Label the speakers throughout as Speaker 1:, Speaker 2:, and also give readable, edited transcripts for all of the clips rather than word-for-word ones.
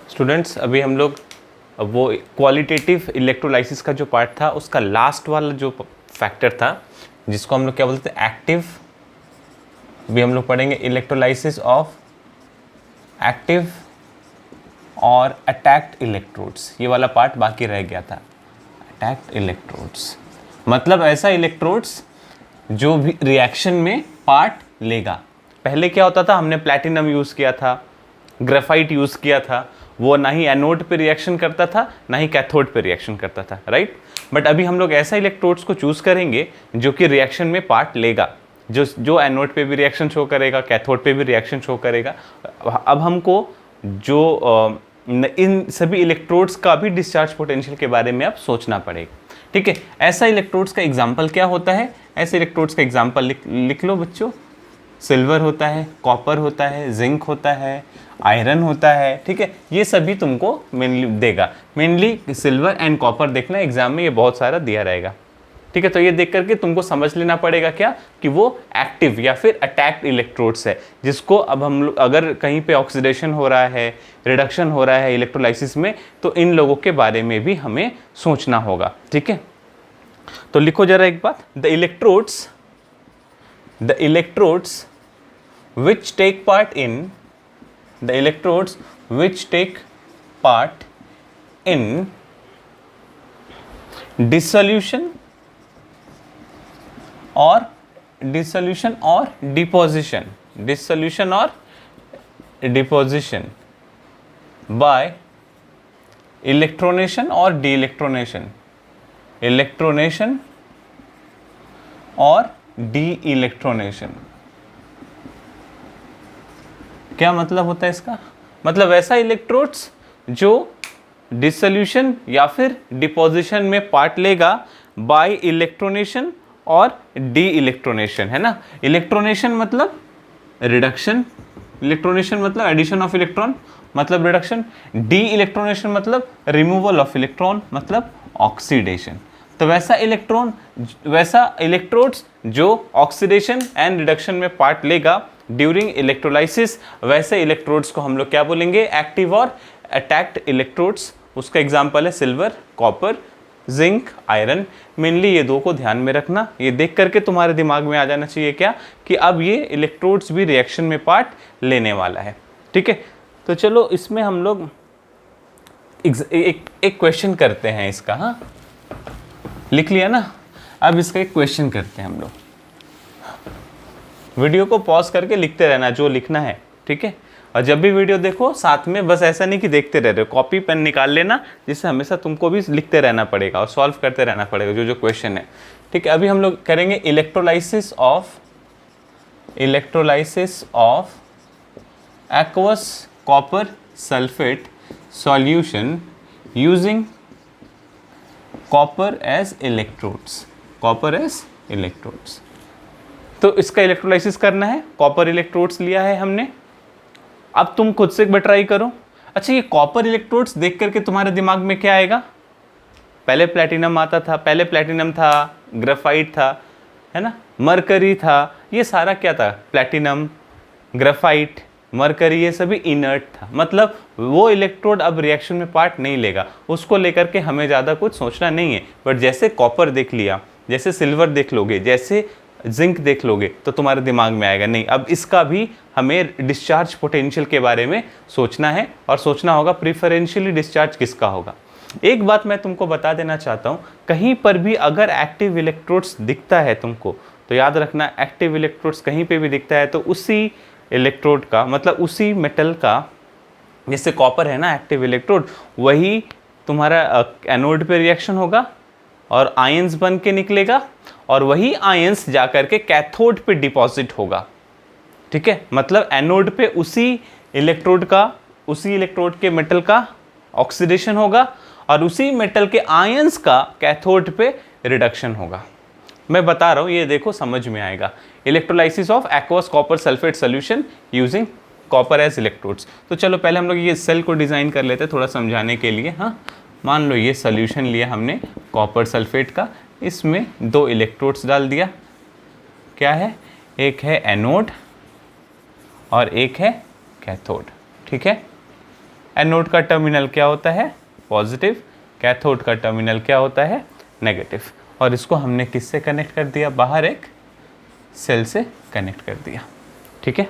Speaker 1: Students अभी हम लोग वो क्वालिटेटिव इलेक्ट्रोलाइसिस का जो पार्ट था उसका लास्ट वाला जो फैक्टर था जिसको हम लोग क्या बोलते हैं एक्टिव, भी हम लोग पढ़ेंगे इलेक्ट्रोलाइसिस ऑफ एक्टिव और अटैक्ड इलेक्ट्रोड्स। ये वाला पार्ट बाकी रह गया था। अटैक्ड इलेक्ट्रोड्स मतलब ऐसा इलेक्ट्रोड्स जो भी रिएक्शन में पार्ट लेगा। पहले क्या होता था, हमने प्लैटिनम यूज़ किया था, ग्रेफाइट यूज़ किया था, वो ना ही एनोड पे रिएक्शन करता था ना ही कैथोड पे रिएक्शन करता था, राइट। बट अभी हम लोग ऐसा इलेक्ट्रोड्स को चूज़ करेंगे जो कि रिएक्शन में पार्ट लेगा, जो एनोड पे भी रिएक्शन शो करेगा, कैथोड पे भी रिएक्शन शो करेगा। अब हमको जो इन सभी इलेक्ट्रोड्स का भी डिस्चार्ज पोटेंशियल के बारे में अब सोचना पड़ेगा, ठीक है। ऐसा इलेक्ट्रोड्स का एग्जाम्पल क्या होता है? ऐसे इलेक्ट्रोड्स का एग्जाम्पल लिख लो बच्चों। सिल्वर होता है, कॉपर होता है, जिंक होता है, आयरन होता है, ठीक है। ये सभी तुमको मेनली देगा, मेनली सिल्वर एंड कॉपर देखना एग्जाम में, ये बहुत सारा दिया रहेगा, ठीक है। तो ये देख करके तुमको समझ लेना पड़ेगा क्या कि वो एक्टिव या फिर अटैक्ड इलेक्ट्रोड्स है, जिसको अब हम लोग अगर कहीं पे ऑक्सीडेशन हो रहा है, रिडक्शन हो रहा है इलेक्ट्रोलाइसिस में, तो इन लोगों के बारे में भी हमें सोचना होगा, ठीक है। तो लिखो जरा एक बात, the electrodes which take part in dissolution or deposition by electronation or de-electronation क्या मतलब होता है इसका? मतलब ऐसा इलेक्ट्रोड्स जो डिसोल्यूशन या फिर डिपोजिशन में पार्ट लेगा बाय इलेक्ट्रोनेशन और डी इलेक्ट्रोनेशन, है ना। इलेक्ट्रोनेशन मतलब रिडक्शन, इलेक्ट्रोनेशन मतलब एडिशन ऑफ इलेक्ट्रॉन मतलब रिडक्शन, डी इलेक्ट्रोनेशन मतलब रिमूवल ऑफ इलेक्ट्रॉन मतलब ऑक्सीडेशन। तो वैसा इलेक्ट्रोड्स जो ऑक्सीडेशन एंड रिडक्शन में पार्ट लेगा ड्यूरिंग इलेक्ट्रोलाइसिस, वैसे इलेक्ट्रोड्स को हम लोग क्या बोलेंगे? एक्टिव और अटैक्ड इलेक्ट्रोड्स। उसका एग्जांपल है silver, copper, zinc, iron. Mainly ये दो को ध्यान में रखना। ये देख करके तुम्हारे दिमाग में आ जाना चाहिए क्या कि अब ये इलेक्ट्रोड्स भी रिएक्शन में पार्ट लेने वाला है, ठीक है। तो चलो इसमें हम लोग एक क्वेश्चन करते हैं इसका। हाँ, लिख लिया ना। अब इसका एक क्वेश्चन करते हैं हम लोग। वीडियो को पॉज करके लिखते रहना जो लिखना है, ठीक है। और जब भी वीडियो देखो साथ में बस ऐसा नहीं कि देखते रह रहे हो, कॉपी पेन निकाल लेना, जिससे हमेशा तुमको भी लिखते रहना पड़ेगा और सॉल्व करते रहना पड़ेगा जो जो क्वेश्चन है, ठीक है। अभी हम लोग करेंगे electrolysis of aqueous copper sulphate solution using copper as electrodes. तो इसका इलेक्ट्रोलाइसिस करना है, कॉपर इलेक्ट्रोड्स लिया है हमने। अब तुम खुद से एक बार ट्राई करो। अच्छा, ये कॉपर इलेक्ट्रोड्स देख करके तुम्हारे दिमाग में क्या आएगा? पहले प्लैटिनम आता था, पहले प्लैटिनम था, ग्रेफाइट था, है ना, मरकरी था, ये सारा क्या था? प्लैटिनम, ग्रेफाइट, मरकरी, ये सभी इनर्ट था। मतलब वो इलेक्ट्रोड अब रिएक्शन में पार्ट नहीं लेगा, उसको लेकर के हमें ज़्यादा कुछ सोचना नहीं है। बट जैसे कॉपर देख लिया, जैसे सिल्वर देख लोगे, जैसे जिंक देख लोगे, तो तुम्हारे दिमाग में आएगा नहीं अब इसका भी हमें डिस्चार्ज पोटेंशियल के बारे में सोचना है, और सोचना होगा प्रिफरेंशियली डिस्चार्ज किसका होगा। एक बात मैं तुमको बता देना चाहता हूँ, कहीं पर भी अगर एक्टिव इलेक्ट्रोड्स दिखता है तुमको, तो याद रखना एक्टिव इलेक्ट्रोड्स कहीं पे भी दिखता है तो उसी इलेक्ट्रोड का, मतलब उसी मेटल का, जैसे कॉपर है ना एक्टिव इलेक्ट्रोड, वही तुम्हारा एनोड पे रिएक्शन होगा और आयंस बन के निकलेगा, और वही आयंस जाकर के कैथोड पे डिपॉजिट होगा, ठीक है। मतलब एनोड पे उसी इलेक्ट्रोड के मेटल का ऑक्सीडेशन होगा और उसी मेटल के आयंस का कैथोड पे रिडक्शन होगा। मैं बता रहा हूँ, ये देखो समझ में आएगा। Electrolysis of aqueous copper sulphate solution using copper as electrodes. तो चलो पहले हम लोग ये सेल को डिज़ाइन कर लेते हैं थोड़ा समझाने के लिए। हाँ, मान लो ये सोल्यूशन लिया हमने कॉपर सल्फेट का, इसमें दो इलेक्ट्रोड्स डाल दिया। क्या है? एक है एनोड और एक है कैथोड, ठीक है। एनोड का टर्मिनल क्या होता है, पॉजिटिव, कैथोड का टर्मिनल क्या होता है, नेगेटिव। और इसको हमने किससे कनेक्ट कर दिया, बाहर एक सेल से कनेक्ट कर दिया, ठीक है।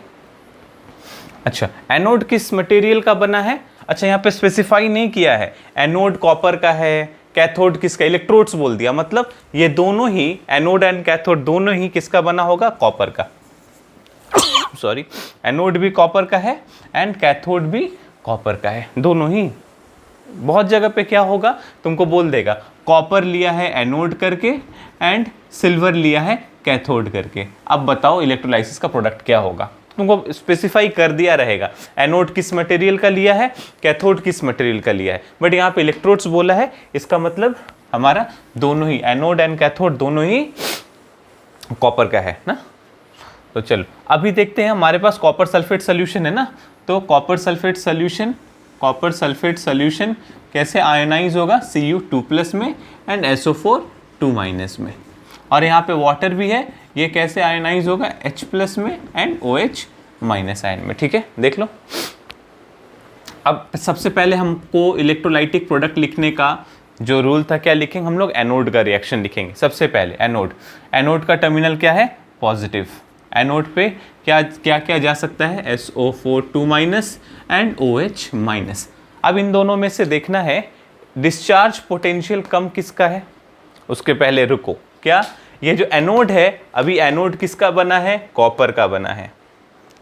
Speaker 1: अच्छा, एनोड किस मटेरियल का बना है, अच्छा यहाँ पे स्पेसिफाई नहीं किया है, एनोड कॉपर का है, कैथोड किसका, इलेक्ट्रोड्स बोल दिया, मतलब ये दोनों ही एनोड एंड कैथोड दोनों ही किसका बना होगा, कॉपर का। सॉरी, एनोड भी कॉपर का है एंड कैथोड भी कॉपर का है, दोनों ही। बहुत जगह पे क्या होगा, तुमको बोल देगा कॉपर लिया है एनोड करके एंड सिल्वर लिया है कैथोड करके, अब बताओ इलेक्ट्रोलाइसिस का प्रोडक्ट क्या होगा। तुमको स्पेसिफाई कर दिया रहेगा एनोड किस मटेरियल का लिया है, कैथोड किस मटेरियल का लिया है, बट यहाँ पे इलेक्ट्रोड्स बोला है, इसका मतलब हमारा दोनों ही एनोड एंड कैथोड दोनों ही कॉपर का है ना। तो चलो अभी देखते हैं, हमारे पास कॉपर सल्फेट सोल्यूशन है ना, तो कॉपर सल्फेट सोल्यूशन कैसे आयोनाइज होगा, Cu2+ में एंड SO4 2- में, और यहाँ पे वाटर भी है, ये कैसे आयोनाइज होगा, H+ में एंड OH- आयन में, ठीक है। देख लो, अब सबसे पहले हमको इलेक्ट्रोलाइटिक प्रोडक्ट लिखने का जो रूल था, क्या लिखेंगे हम लोग, एनोड का रिएक्शन लिखेंगे सबसे पहले। एनोड का टर्मिनल क्या है, पॉजिटिव, एनोड पे क्या क्या क्या जा सकता है, SO4 2- एंड OH-। अब इन दोनों में से देखना है डिस्चार्ज पोटेंशियल कम किसका है, उसके पहले रुको, क्या ये जो एनोड है, अभी एनोड किसका बना है, कॉपर का बना है,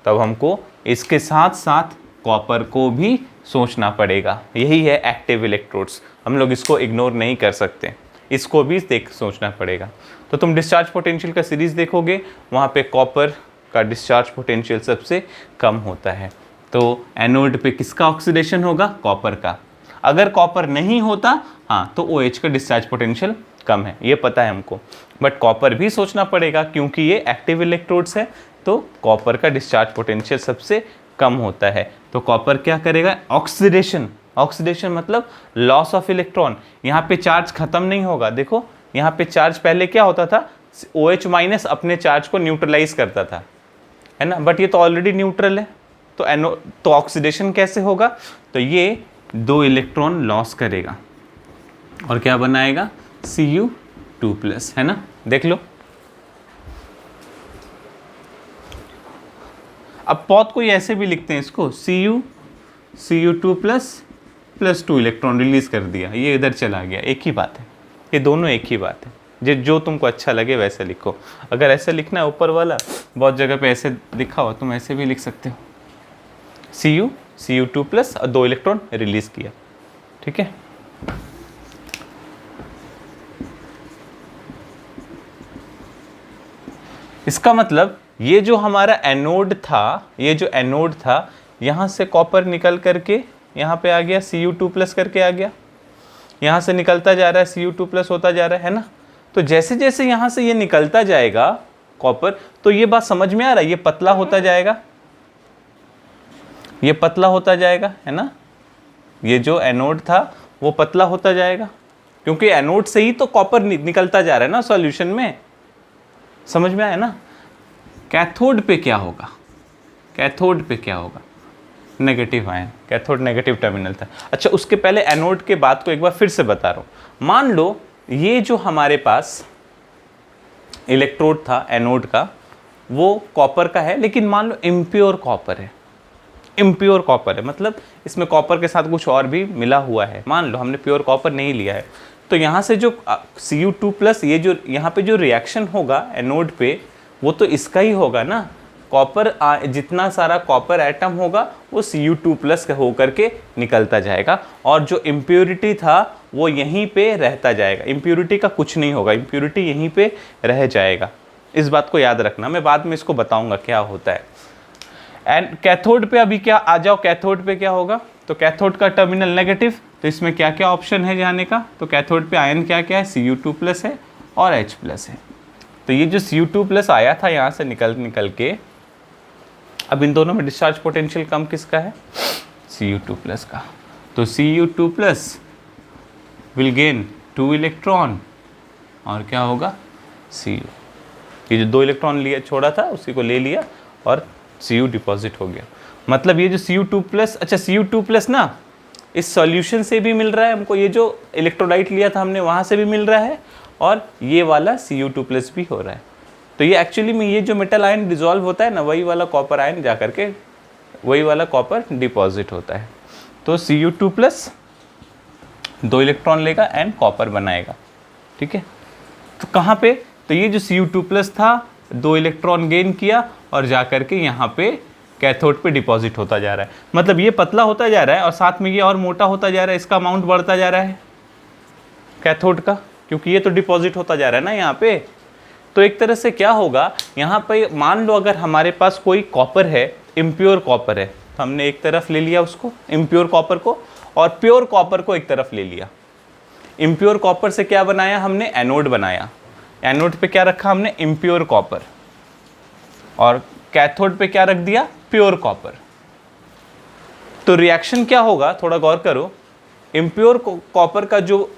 Speaker 1: तब हमको इसके साथ साथ कॉपर को भी सोचना पड़ेगा, यही है एक्टिव इलेक्ट्रोड्स, हम लोग इसको इग्नोर नहीं कर सकते, इसको भी सोचना पड़ेगा। तो तुम डिस्चार्ज पोटेंशियल का सीरीज देखोगे, वहाँ पे कॉपर का डिस्चार्ज पोटेंशियल सबसे कम होता है, तो एनोड पे किसका ऑक्सीडेशन होगा, कॉपर का। अगर कॉपर नहीं होता, हाँ, तो OH का डिस्चार्ज पोटेंशियल कम है, ये पता है हमको, बट कॉपर भी सोचना पड़ेगा क्योंकि ये एक्टिव इलेक्ट्रोड्स है, तो कॉपर का डिस्चार्ज पोटेंशियल सबसे कम होता है। तो कॉपर क्या करेगा, ऑक्सीडेशन मतलब लॉस ऑफ इलेक्ट्रॉन, यहाँ पे चार्ज खत्म नहीं होगा, देखो यहाँ पे चार्ज पहले क्या होता था, OH- अपने चार्ज को न्यूट्रलाइज करता था, है ना, बट ये तो ऑलरेडी न्यूट्रल है, तो ऑक्सीडेशन कैसे होगा, तो ये 2 इलेक्ट्रॉन लॉस करेगा और क्या बनाएगा, Cu2+, है ना। देख लो, अब बहुत कोई ऐसे भी लिखते हैं इसको, Cu2+ 2 इलेक्ट्रॉन रिलीज कर दिया, ये इधर चला गया, एक ही बात है, ये दोनों एक ही बात है, जो तुमको अच्छा लगे वैसे लिखो। अगर ऐसे लिखना है ऊपर वाला, बहुत जगह पे ऐसे लिखा हो, तुम ऐसे भी लिख सकते हो, Cu2+ और 2 इलेक्ट्रॉन रिलीज किया, ठीक है। इसका मतलब ये जो हमारा एनोड था, यहाँ से कॉपर निकल करके यहाँ पे आ गया, Cu2+ करके आ गया, यहाँ से निकलता जा रहा है, Cu2+ होता जा रहा है ना। तो जैसे जैसे यहाँ से ये निकलता जाएगा कॉपर, तो ये बात समझ में आ रहा है, ये पतला होता जाएगा, ये पतला होता जाएगा, है ना। ये जो एनोड था वो पतला होता जाएगा, क्योंकि एनोड से ही तो कॉपर निकलता जा रहा है ना सॉल्यूशन में, समझ में आया ना। कैथोड पे क्या होगा, negative ion, cathode negative terminal था। अच्छा, उसके पहले एनोड के बात को एक बार फिर से बता रहा हूं। मान लो ये जो हमारे पास इलेक्ट्रोड था एनोड का, वो कॉपर का है, लेकिन मान लो इम्प्योर कॉपर है, मतलब इसमें कॉपर के साथ कुछ और भी मिला हुआ है, मान लो हमने प्योर कॉपर नहीं लिया है, तो यहाँ से जो Cu2+, ये जो यहाँ पे जो रिएक्शन होगा एनोड पे, वो तो इसका ही होगा ना। कॉपर जितना सारा कॉपर एटम होगा वो Cu2+ होकर के निकलता जाएगा, और जो इम्प्योरिटी था वो यहीं पे रहता जाएगा, इम्प्योरिटी का कुछ नहीं होगा, इम्प्योरिटी यहीं पे रह जाएगा। इस बात को याद रखना, मैं बाद में इसको बताऊंगा क्या होता है। एंड कैथोड पे अभी क्या, आ जाओ कैथोड पे क्या होगा, तो कैथोड का टर्मिनल नेगेटिव, तो इसमें क्या क्या ऑप्शन है जाने का, तो कैथोड पे आयन क्या क्या है, Cu2+ है और H+ है। तो ये जो Cu2+ आया था यहाँ से निकल के, अब इन दोनों में डिस्चार्ज पोटेंशियल कम किसका है, Cu2+ का। तो Cu2+ विल गेन 2 इलेक्ट्रॉन और क्या होगा, Cu, ये जो 2 इलेक्ट्रॉन लिया छोड़ा था उसी को ले लिया और Cu डिपॉजिट हो गया। मतलब ये जो Cu2+, अच्छा Cu2+ ना इस सॉल्यूशन से भी मिल रहा है हमको, ये जो इलेक्ट्रोलाइट लिया था हमने वहाँ से भी मिल रहा है, और ये वाला Cu2+ भी हो रहा है। तो ये एक्चुअली में ये जो मेटल आयन डिजॉल्व होता है ना, वही वाला कॉपर आयन जा करके वही वाला कॉपर डिपॉजिट होता है। तो Cu2+ 2 इलेक्ट्रॉन लेगा एंड कॉपर बनाएगा, ठीक है। तो कहाँ पे, तो ये जो Cu2+ था 2 इलेक्ट्रॉन गेन किया और जा करके यहाँ पे कैथोड पे डिपॉजिट होता जा रहा है। मतलब ये पतला होता जा रहा है और साथ में ये और मोटा होता जा रहा है, इसका अमाउंट बढ़ता जा रहा है कैथोड का, क्योंकि ये तो डिपॉजिट होता जा रहा है ना यहाँ पे। तो एक तरह से क्या होगा यहाँ पे, मान लो अगर हमारे पास कोई कॉपर है, इम्प्योर कॉपर है, तो हमने एक तरफ ले लिया उसको इम्प्योर कॉपर को, और प्योर कॉपर को एक तरफ ले लिया। इम्प्योर कॉपर से क्या बनाया हमने, एनोड बनाया। एनोड पे क्या रखा हमने, इम्प्योर कॉपर, और कैथोड पे क्या रख दिया, प्योर कॉपर। तो रिएक्शन क्या होगा, थोड़ा गौर करो। इम्प्योर कॉपर का जो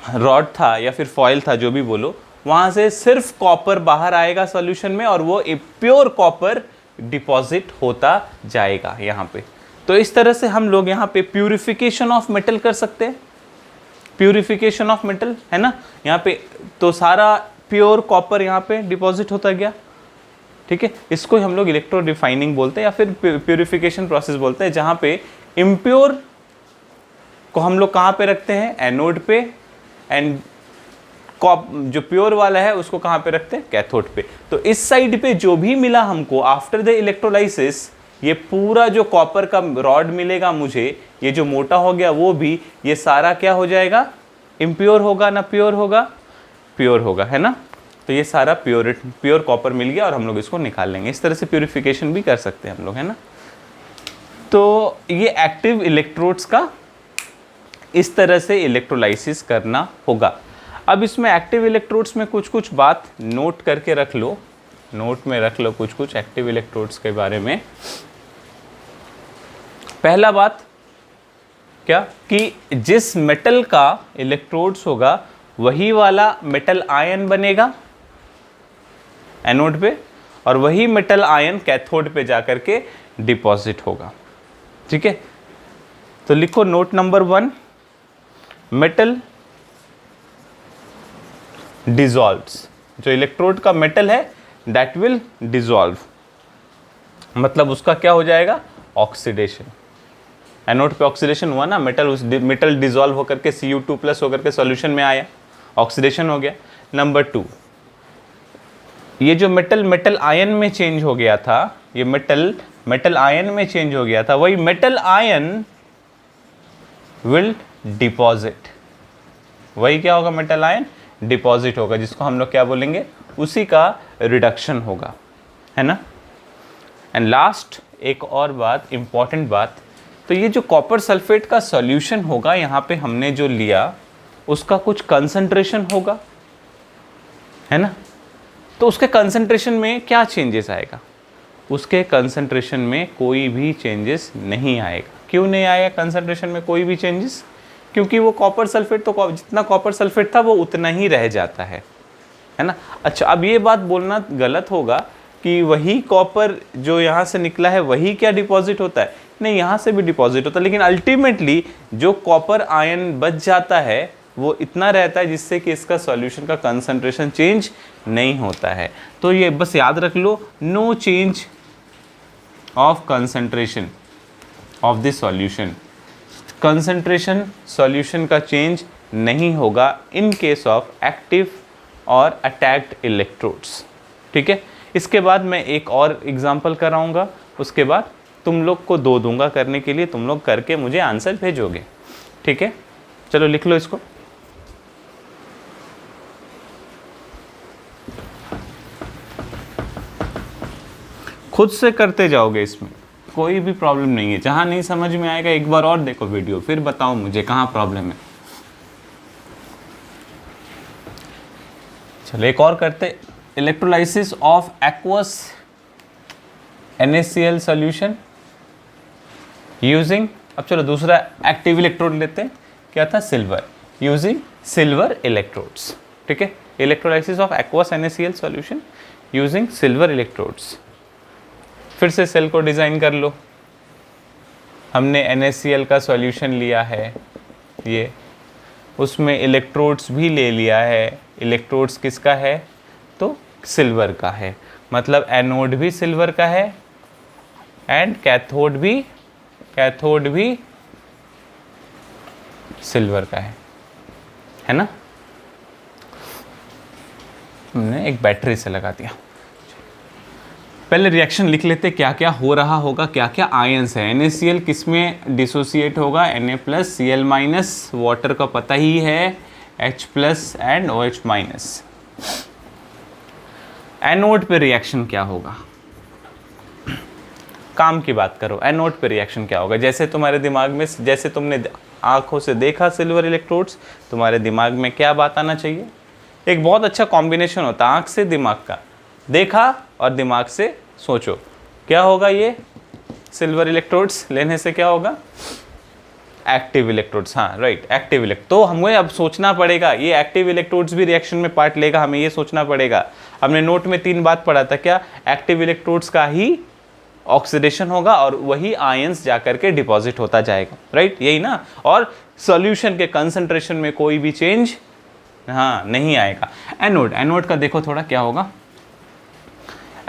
Speaker 1: रॉड था या फिर फॉयल था, जो भी बोलो, वहां से सिर्फ कॉपर बाहर आएगा सॉल्यूशन में, और वो प्योर कॉपर डिपॉजिट होता जाएगा यहाँ पे। तो इस तरह से हम लोग यहाँ पे प्यूरिफिकेशन ऑफ मेटल कर सकते हैं। प्यूरिफिकेशन ऑफ मेटल है ना यहाँ पे, तो सारा प्योर कॉपर यहाँ पे डिपॉजिट होता गया, ठीक है। इसको हम लोग इलेक्ट्रो रिफाइनिंग बोलते हैं या फिर प्यूरिफिकेशन प्रोसेस बोलते हैं, जहाँ पे इम्प्योर को हम लोग कहाँ पे रखते हैं, एनोड पे, एंड जो प्योर वाला है उसको कहाँ पे रखते हैं, कैथोड पे। तो इस साइड पे जो भी मिला हमको आफ्टर द इलेक्ट्रोलाइसिस, ये पूरा जो कॉपर का रॉड मिलेगा मुझे, ये जो मोटा हो गया वो भी, ये सारा क्या हो जाएगा, इम्प्योर होगा ना प्योर होगा, प्योर होगा, है ना। तो ये सारा प्योर कॉपर मिल गया और हम लोग इसको निकाल लेंगे। इस तरह से प्यूरिफिकेशन भी कर सकते हैं हम लोग, है ना। तो ये एक्टिव इलेक्ट्रोड्स का इस तरह से इलेक्ट्रोलाइसिस करना होगा। अब इसमें एक्टिव इलेक्ट्रोड्स में कुछ कुछ बात नोट करके रख लो, नोट में रख लो कुछ कुछ एक्टिव इलेक्ट्रोड्स के बारे में। पहला बात क्या, कि जिस मेटल का इलेक्ट्रोड्स होगा वही वाला मेटल आयन बनेगा एनोड पे, और वही मेटल आयन कैथोड पे जाकर के डिपॉजिट होगा, ठीक है। तो लिखो नोट नंबर 1, मेटल डिसॉल्व्स, जो इलेक्ट्रोड का मेटल है दैट विल डिसॉल्व, मतलब उसका क्या हो जाएगा, ऑक्सीडेशन। एनोड पे ऑक्सीडेशन हुआ ना, मेटल डिसॉल्व होकर के Cu2+ होकर के सॉल्यूशन में आया, ऑक्सीडेशन हो गया। नंबर 2, ये जो मेटल आयन में चेंज हो गया था, ये मेटल आयन में चेंज हो गया था, वही मेटल आयन विल डिपॉजिट, वही क्या होगा, मेटल आयन डिपॉजिट होगा, जिसको हम लोग क्या बोलेंगे, उसी का रिडक्शन होगा, है ना। एंड लास्ट एक और बात, इंपॉर्टेंट बात, तो ये जो कॉपर सल्फेट का सॉल्यूशन होगा यहाँ पे हमने जो लिया, उसका कुछ कंसंट्रेशन होगा, है ना। तो उसके कंसंट्रेशन में क्या चेंजेस आएगा, उसके कंसंट्रेशन में कोई भी चेंजेस नहीं आएगा। क्यों नहीं आएगा कंसंट्रेशन में कोई भी चेंजेस, क्योंकि वो कॉपर सल्फेट, तो जितना कॉपर सल्फेट था वो उतना ही रह जाता है ना। अच्छा, अब ये बात बोलना गलत होगा कि वही कॉपर जो यहाँ से निकला है वही क्या डिपॉजिट होता है, नहीं, यहाँ से भी डिपॉजिट होता है, लेकिन अल्टीमेटली जो कॉपर आयन बच जाता है वो इतना रहता है जिससे कि इसका सॉल्यूशन का कंसंट्रेशन चेंज नहीं होता है। तो ये बस याद रख लो, no change of concentration of this solution, concentration solution का चेंज नहीं होगा इन केस ऑफ एक्टिव और अटैक्ड इलेक्ट्रोड्स, ठीक है। इसके बाद मैं एक और एग्जांपल कराऊंगा, उसके बाद तुम लोग को 2 दूंगा करने के लिए, तुम लोग करके मुझे आंसर भेजोगे, ठीक है। चलो लिख लो इसको। खुद से करते जाओगे, इसमें कोई भी प्रॉब्लम नहीं है। जहाँ नहीं समझ में आएगा एक बार और देखो वीडियो, फिर बताओ मुझे कहाँ प्रॉब्लम है। चलो एक और करते, electrolysis of aqueous NaCl solution using, अब चलो दूसरा एक्टिव इलेक्ट्रोड लेते हैं, क्या था, सिल्वर, यूजिंग सिल्वर इलेक्ट्रोड्स, ठीक है। Electrolysis of aqueous NaCl solution using silver electrodes. फिर से सेल को डिज़ाइन कर लो, हमने NaCl का सॉल्यूशन लिया है, ये उसमें इलेक्ट्रोड्स भी ले लिया है। इलेक्ट्रोड्स किसका है? तो सिल्वर का है, मतलब एनोड भी सिल्वर का है एंड कैथोड भी सिल्वर का है ना। हमने एक बैटरी से लगा दिया। पहले रिएक्शन लिख लेते क्या क्या हो रहा होगा, क्या क्या आयंस है। NaCl किस में डिसोसिएट होगा? Na+Cl-, वाटर का पता ही है, H+ एंड OH-। एनोड पे रिएक्शन क्या होगा? काम की बात करो, एनोड पे रिएक्शन क्या होगा? जैसे तुम्हारे दिमाग में, जैसे तुमने आंखों से देखा सिल्वर इलेक्ट्रोड्स, तुम्हारे दिमाग में क्या बात आना चाहिए? एक बहुत अच्छा कॉम्बिनेशन होता है आंख से दिमाग का। देखा और दिमाग से सोचो क्या होगा। ये सिल्वर इलेक्ट्रोड्स लेने से क्या होगा? एक्टिव इलेक्ट्रोड्स, हाँ राइट, एक्टिव इलेक्ट्रोड। तो हमें अब सोचना पड़ेगा, ये एक्टिव इलेक्ट्रोड्स भी रिएक्शन में पार्ट लेगा, हमें ये सोचना पड़ेगा। हमने नोट में 3 बात पढ़ा था, क्या? एक्टिव इलेक्ट्रोड्स का ही ऑक्सीडेशन होगा और वही आयंस जाकर के डिपॉजिट होता जाएगा, राइट, यही ना। और सॉल्यूशन के कंसंट्रेशन में कोई भी चेंज हाँ नहीं आएगा। एनोड का देखो थोड़ा क्या होगा।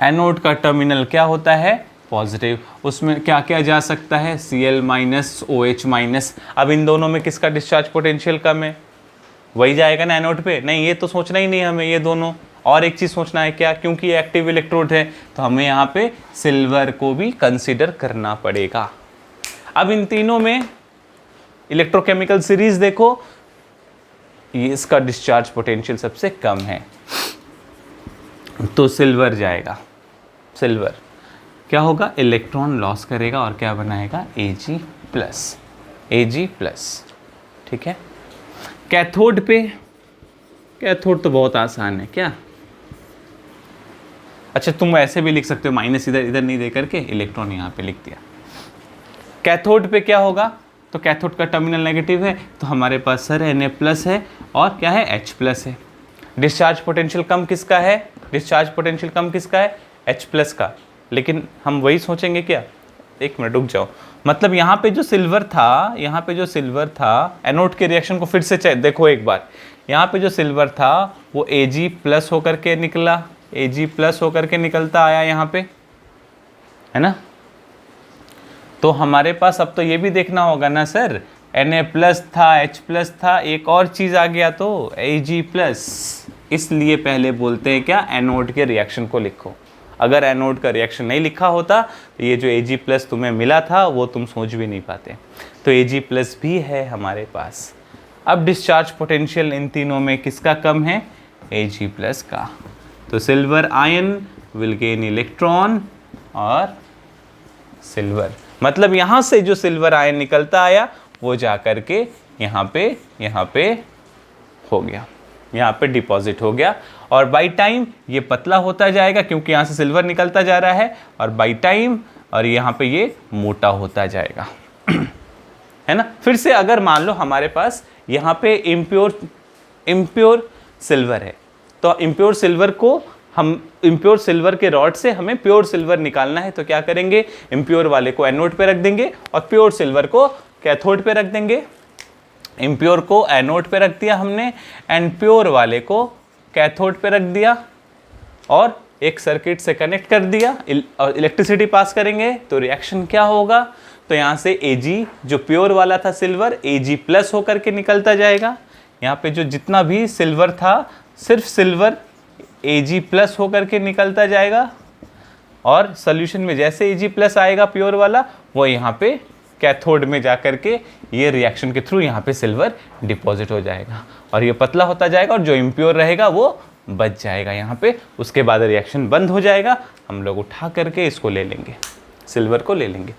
Speaker 1: एनोड का टर्मिनल क्या होता है? पॉजिटिव। उसमें क्या क्या जा सकता है? Cl-, OH-। अब इन दोनों में किसका डिस्चार्ज पोटेंशियल कम है? वही जाएगा ना एनोड पे। नहीं, ये तो सोचना ही नहीं हमें, ये दोनों। और एक चीज़ सोचना है क्या? क्योंकि ये एक्टिव इलेक्ट्रोड है तो हमें यहाँ पे सिल्वर को भी कंसिडर करना पड़ेगा। अब इन तीनों में इलेक्ट्रोकेमिकल सीरीज देखो, ये इसका डिस्चार्ज पोटेंशियल सबसे कम है तो सिल्वर जाएगा। सिल्वर क्या होगा? इलेक्ट्रॉन लॉस करेगा और क्या बनाएगा? Ag+। ठीक है। कैथोड पे, कैथोड तो बहुत आसान है क्या? अच्छा, तुम ऐसे भी लिख सकते हो, माइनस इधर नहीं दे करके इलेक्ट्रॉन यहाँ पे लिख दिया। कैथोड पे क्या होगा? तो कैथोड का टर्मिनल नेगेटिव है तो हमारे पास सर Na+ है और क्या है? H+ है। डिस्चार्ज पोटेंशियल कम किसका है? डिस्चार्ज पोटेंशियल कम किसका है? H+ का। लेकिन हम वही सोचेंगे क्या? एक मिनट रुक जाओ। मतलब यहाँ पे जो सिल्वर था, एनोड के रिएक्शन को फिर से देखो एक बार। यहाँ पे जो सिल्वर था वो Ag+ होकर के निकला, Ag+ होकर के निकलता आया यहाँ पे, है ना। तो हमारे पास अब तो ये भी देखना होगा ना सर, Na+ था, H+ था, एक और चीज़ आ गया तो Ag+। इसलिए पहले बोलते हैं क्या? एनोड के रिएक्शन को लिखो। अगर एनोड का रिएक्शन नहीं लिखा होता तो ये जो Ag+ तुम्हें मिला था वो तुम सोच भी नहीं पाते। तो Ag+ भी है हमारे पास। अब डिस्चार्ज पोटेंशियल इन तीनों में किसका कम है? Ag+ का। तो silver ion will gain electron और सिल्वर, मतलब यहाँ से जो सिल्वर आयन निकलता आया वो जा कर के यहाँ पे हो गया, यहाँ पे डिपॉजिट हो गया। और बाई टाइम ये पतला होता जाएगा क्योंकि यहाँ से सिल्वर निकलता जा रहा है, और बाई टाइम और यहाँ पे ये मोटा होता जाएगा है ना। फिर से अगर मान लो हमारे पास यहाँ पे इम्प्योर सिल्वर है तो इम्प्योर सिल्वर के रॉड से हमें प्योर सिल्वर निकालना है, तो क्या करेंगे? इम्प्योर वाले को एनोड पे रख देंगे और प्योर सिल्वर को कैथोड पे रख देंगे। इम्प्योर को एनोड पे रख दिया हमने एंड प्योर वाले को कैथोड पे रख दिया और एक सर्किट से कनेक्ट कर दिया और इलेक्ट्रिसिटी पास करेंगे तो रिएक्शन क्या होगा? तो यहाँ से Ag जो प्योर वाला था सिल्वर, Ag+ होकर के निकलता जाएगा। यहाँ पे जो जितना भी सिल्वर था सिर्फ सिल्वर Ag+ होकर के निकलता जाएगा और सोल्यूशन में जैसे Ag+ आएगा प्योर वाला वो यहाँ पे कैथोड में जाकर के ये रिएक्शन के थ्रू यहाँ पे सिल्वर डिपॉजिट हो जाएगा और ये पतला होता जाएगा और जो इम्प्योर रहेगा वो बच जाएगा यहाँ पे। उसके बाद रिएक्शन बंद हो जाएगा, हम लोग उठा करके इसको ले लेंगे, सिल्वर को ले लेंगे,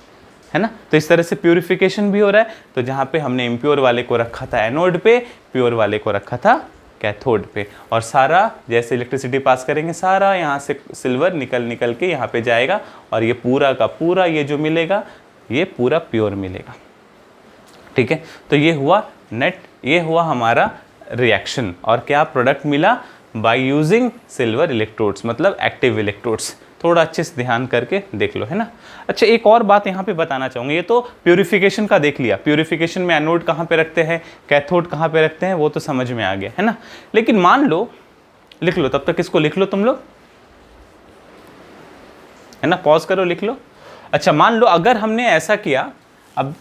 Speaker 1: है ना। तो इस तरह से प्यूरिफिकेशन भी हो रहा है। तो जहाँ पे हमने इम्प्योर वाले को रखा था एनोड पे, प्योर वाले को रखा था कैथोड पे, और सारा जैसे इलेक्ट्रिसिटी पास करेंगे सारा यहाँ से सिल्वर निकल के यहाँ पे जाएगा और ये पूरा का पूरा ये जो मिलेगा ये पूरा प्योर मिलेगा। ठीक है, तो ये हुआ नेट, ये हुआ हमारा रिएक्शन। और क्या प्रोडक्ट मिला? बाय यूजिंग सिल्वर इलेक्ट्रोड्स, मतलब एक्टिव इलेक्ट्रोड्स। थोड़ा अच्छे से ध्यान करके देख लो, है ना। अच्छा, एक और बात यहाँ पे बताना चाहूँगा, ये तो प्यूरिफिकेशन का देख लिया, प्यूरिफिकेशन में एनोड कहाँ पे रखते हैं, कैथोड कहाँ पे रखते हैं, वो तो समझ में आ गया, है ना। लेकिन मान लो, लिख लो तब तक, इसको लिख लो तुम लोग, है ना, पॉज करो, लिख लो। अच्छा, मान लो अगर हमने ऐसा किया, अब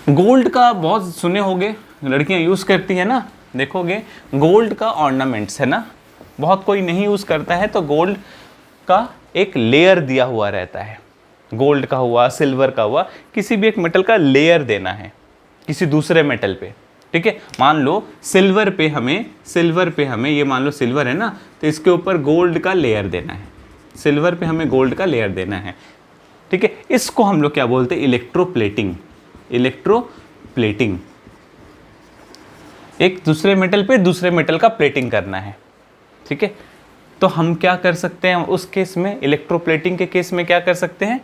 Speaker 1: गोल्ड का बहुत सुने होगे, लड़कियां यूज करती है ना, देखोगे गोल्ड का ऑर्नामेंट्स, है ना, बहुत कोई नहीं यूज करता है, तो गोल्ड का एक लेयर दिया हुआ रहता है, गोल्ड का हुआ, सिल्वर का हुआ, किसी भी एक मेटल का लेयर देना है किसी दूसरे मेटल पे, ठीक है। मान लो सिल्वर पे हमें ये मान लो सिल्वर है ना, तो इसके ऊपर गोल्ड का लेयर देना है, सिल्वर पे हमें गोल्ड का लेयर देना है, ठीक है। इसको हम लोग क्या बोलते हैं, इलेक्ट्रोप्लेटिंग, इलेक्ट्रोप्लेटिंग, एक दूसरे मेटल पे दूसरे मेटल का प्लेटिंग करना है, ठीक है। तो हम क्या कर सकते हैं उस केस में, इलेक्ट्रोप्लेटिंग के केस में क्या कर सकते हैं,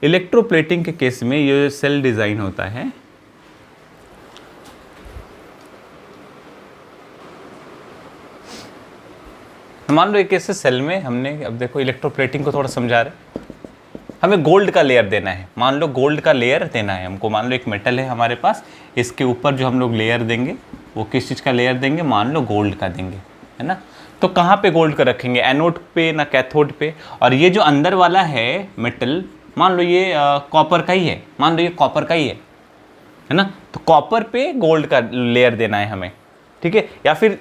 Speaker 1: इलेक्ट्रोप्लेटिंग के केस में ये सेल डिजाइन होता है, मान लो एक ऐसे सेल में हमने, अब देखो इलेक्ट्रोप्लेटिंग को थोड़ा समझा रहे, हमें गोल्ड का लेयर देना है, मान लो गोल्ड का लेयर देना है हमको, मान लो एक मेटल है हमारे पास, इसके ऊपर जो हम लोग लेयर देंगे वो किस चीज़ का लेयर देंगे, मान लो गोल्ड का देंगे, है ना। तो कहाँ पे गोल्ड का रखेंगे, एनोड पे ना कैथोड पे, और ये जो अंदर वाला है मेटल, मान लो ये कॉपर का ही है, मान लो ये कॉपर का ही है ना, तो कॉपर पे गोल्ड का लेयर देना है हमें, ठीक है, या फिर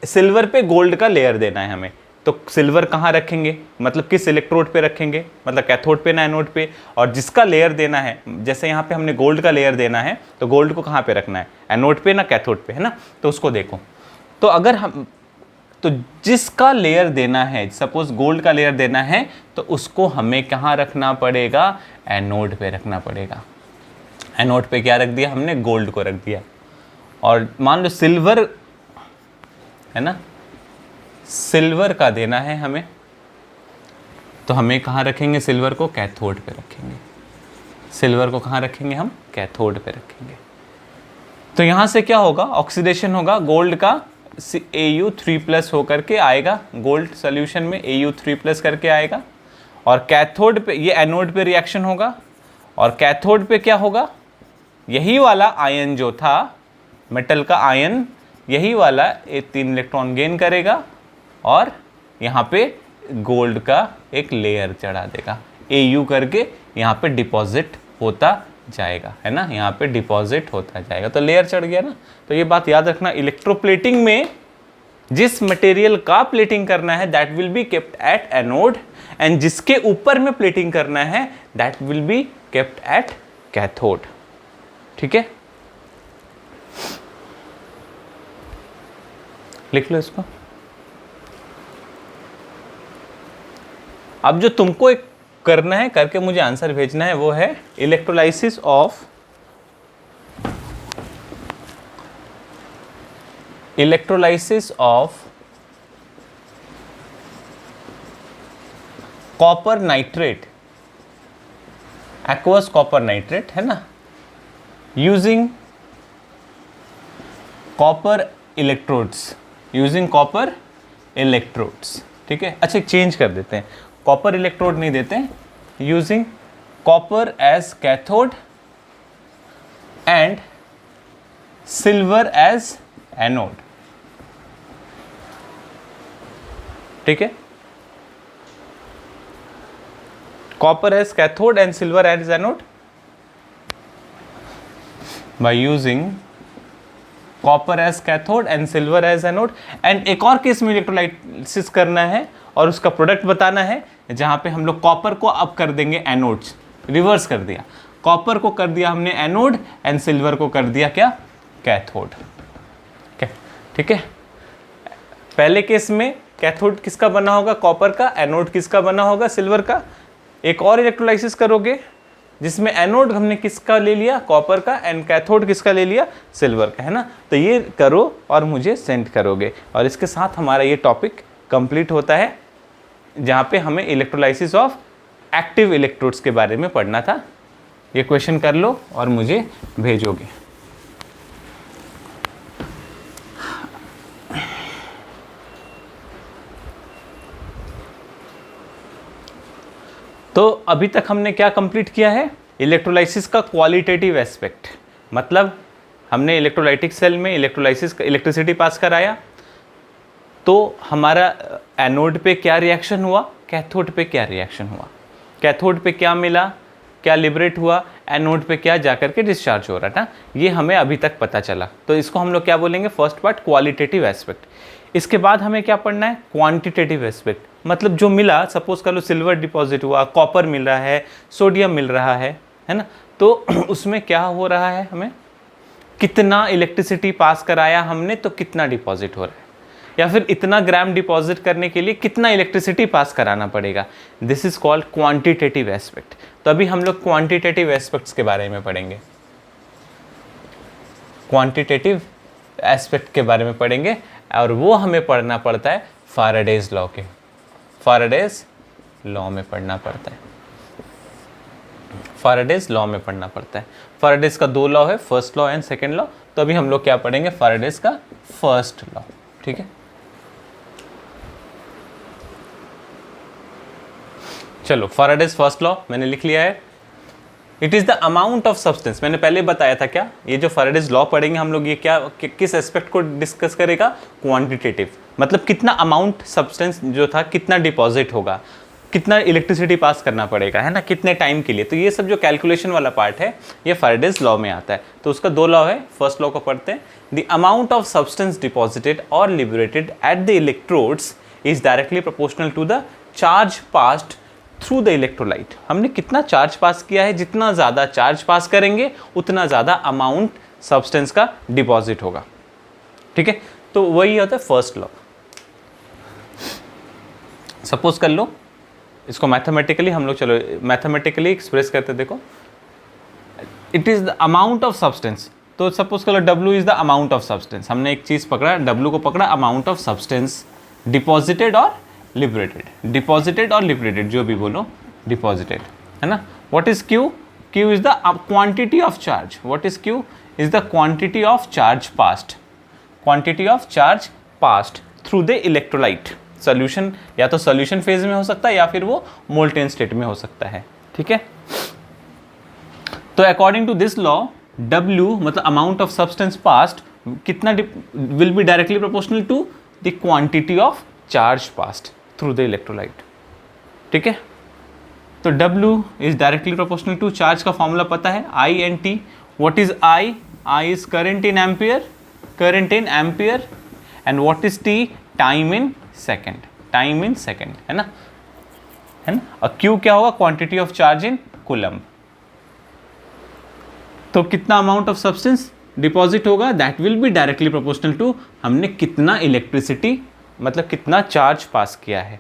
Speaker 1: सिल्वर पे गोल्ड का लेयर देना है हमें, तो सिल्वर कहाँ रखेंगे, मतलब किस इलेक्ट्रोड पे रखेंगे, मतलब कैथोड पे ना एनोड पे, और जिसका लेयर देना है, जैसे यहाँ पे हमने गोल्ड का लेयर देना है, तो गोल्ड को कहाँ पे रखना है, एनोड पे ना कैथोड पे, है ना। तो उसको देखो, तो अगर हम, तो जिसका लेयर देना है, सपोज गोल्ड का लेयर देना है, तो उसको हमें कहाँ रखना पड़ेगा, एनोड पे रखना पड़ेगा। एनोड पे क्या रख दिया हमने, गोल्ड को रख दिया। और मान लो सिल्वर है ना, सिल्वर का देना है हमें, तो हमें कहाँ रखेंगे, सिल्वर को कैथोड पे रखेंगे, सिल्वर को कहाँ रखेंगे हम, कैथोड पे रखेंगे। तो यहाँ से क्या होगा, ऑक्सीडेशन होगा, गोल्ड का Au3+ होकर के आएगा, गोल्ड सोल्यूशन में Au3+ करके आएगा, और कैथोड पे, ये एनोड पे रिएक्शन होगा, और कैथोड पे क्या होगा, यही वाला आयन जो था मेटल का आयन, यही वाला 3 इलेक्ट्रॉन गेन करेगा, और यहाँ पे गोल्ड का एक लेयर चढ़ा देगा, Au करके यहाँ पे डिपॉजिट होता जाएगा, है ना, यहाँ पे डिपॉजिट होता जाएगा, तो लेयर चढ़ गया ना। तो ये बात याद रखना, इलेक्ट्रोप्लेटिंग में जिस मटेरियल का प्लेटिंग करना है that will be kept at anode, and जिसके ऊपर में प्लेटिंग करना है that will be kept at cathode, ठीक है। लिख लो इसको। अब जो तुमको एक करना है, करके मुझे आंसर भेजना है, वो है electrolysis of copper nitrate, aqueous copper nitrate, है ना, यूजिंग कॉपर इलेक्ट्रोड्स, ठीक है। अच्छा, चेंज कर देते हैं, कॉपर इलेक्ट्रोड नहीं देते हैं, using copper as cathode and silver as anode, ठीक है। Copper as cathode and silver as anode by using copper as cathode and silver as anode. And एक और केस में इलेक्ट्रोलाइसिस करना है और उसका प्रोडक्ट बताना है, जहां पे हम लोग कॉपर को अब कर देंगे एनोड्स, रिवर्स कर दिया, कॉपर को कर दिया हमने एनोड एंड सिल्वर को कर दिया क्या, कैथोड, ठीक है। पहले केस में कैथोड किसका बना होगा, कॉपर का, एनोड किसका बना होगा, सिल्वर का। एक और इलेक्ट्रोलाइसिस करोगे जिसमें एनोड हमने किसका ले लिया, कॉपर का, एंड कैथोड किसका ले लिया, सिल्वर का, है ना। तो ये करो और मुझे सेंड करोगे, और इसके साथ हमारा ये टॉपिक कंप्लीट होता है, जहाँ पे हमें इलेक्ट्रोलाइसिस ऑफ एक्टिव इलेक्ट्रोड्स के बारे में पढ़ना था। ये क्वेश्चन कर लो और मुझे भेजोगे। अभी तक हमने क्या कंप्लीट किया है, इलेक्ट्रोलाइसिस का क्वालिटेटिव एस्पेक्ट, मतलब हमने इलेक्ट्रोलाइटिक सेल में इलेक्ट्रोलाइसिस इलेक्ट्रिसिटी पास कराया, तो हमारा एनोड पे क्या रिएक्शन हुआ, कैथोड पे क्या रिएक्शन हुआ, कैथोड पे क्या मिला, क्या लिबरेट हुआ, एनोड पे क्या जाकर के डिस्चार्ज हो रहा था, ये हमें अभी तक पता चला। तो इसको हम लोग क्या बोलेंगे, फर्स्ट पार्ट क्वालिटेटिव एस्पेक्ट। इसके बाद हमें क्या पढ़ना है, क्वांटिटेटिव एस्पेक्ट, मतलब जो मिला, सपोज कर लो सिल्वर डिपॉजिट हुआ, कॉपर मिल रहा है, सोडियम मिल रहा है ना, तो उसमें क्या हो रहा है, हमें कितना इलेक्ट्रिसिटी पास कराया हमने तो कितना डिपॉजिट हो रहा है, या फिर इतना ग्राम डिपॉजिट करने के लिए कितना इलेक्ट्रिसिटी पास कराना पड़ेगा। This is called quantitative aspect. तो अभी हम लोग क्वांटिटेटिव एस्पेक्ट्स के बारे में पढ़ेंगे, क्वांटिटेटिव एस्पेक्ट के बारे में पढ़ेंगे, और वो हमें पढ़ना पड़ता है फैराडेज लॉ के, फैराडेज लॉ में पढ़ना पड़ता है, फैराडेज लॉ में पढ़ना पड़ता है। फैराडेज का दो लॉ है, first law and second law. तो अभी हम लोग क्या पढ़ेंगे, फैराडेज का फर्स्ट लॉ, ठीक है। चलो, फैराडेज फर्स्ट लॉ मैंने लिख लिया है। It is the amount of substance, मैंने पहले बताया था क्या, ये जो फैराडेज लॉ पढ़ेंगे हम लोग, ये क्या किस एस्पेक्ट को डिस्कस करेगा, क्वांटिटेटिव, मतलब कितना अमाउंट सब्सटेंस जो था कितना डिपॉजिट होगा, कितना इलेक्ट्रिसिटी पास करना पड़ेगा, है ना, कितने टाइम के लिए। तो ये सब जो कैलकुलेशन वाला पार्ट है ये फैराडेज लॉ में आता है। तो उसका दो लॉ है, फर्स्ट लॉ को पढ़ते हैं। The amount of substance deposited और liberated at the electrodes is directly proportional to the charge passed through the electrolyte. हमने कितना चार्ज पास किया है, जितना ज़्यादा चार्ज पास करेंगे उतना ज़्यादा अमाउंट सब्सटेंस का डिपॉजिट होगा, ठीक है। तो वही होता है फर्स्ट लॉ। सपोज कर लो इसको मैथमेटिकली हम लोग, चलो मैथमेटिकली एक्सप्रेस करते, देखो it is the amount of substance. तो सपोज कर लो W is the amount of substance, हमने एक चीज पकड़ा, W को पकड़ा, अमाउंट ऑफ सब्सटेंस डिपॉजिटेड और लिबरेटेड, डिपॉजिटेड और लिबरेटेड जो भी बोलो, डिपॉजिटेड, है ना। What is Q, Q is the quantity of charge, what is Q is the quantity of charge passed, quantity of charge passed through the electrolyte. Solution या तो solution phase में हो सकता है या फिर वो मोल्टेन स्टेट में हो सकता है, ठीक है। तो according to this law W मतलब अमाउंट ऑफ सब्सटेंस पास्ड कितना will be directly proportional to the quantity of charge passed through the electrolyte, ठीक है। तो W is directly proportional to, charge का फॉर्मूला पता है I and T। What is I? I is current in ampere, current in ampere, and what is T? Time in second, time in second, है ना, है ना। और Q क्या होगा, quantity of charge in coulomb. तो कितना अमाउंट ऑफ सब्सटेंस डिपॉजिट होगा, that will be directly proportional to हमने कितना इलेक्ट्रिसिटी मतलब कितना चार्ज पास किया है,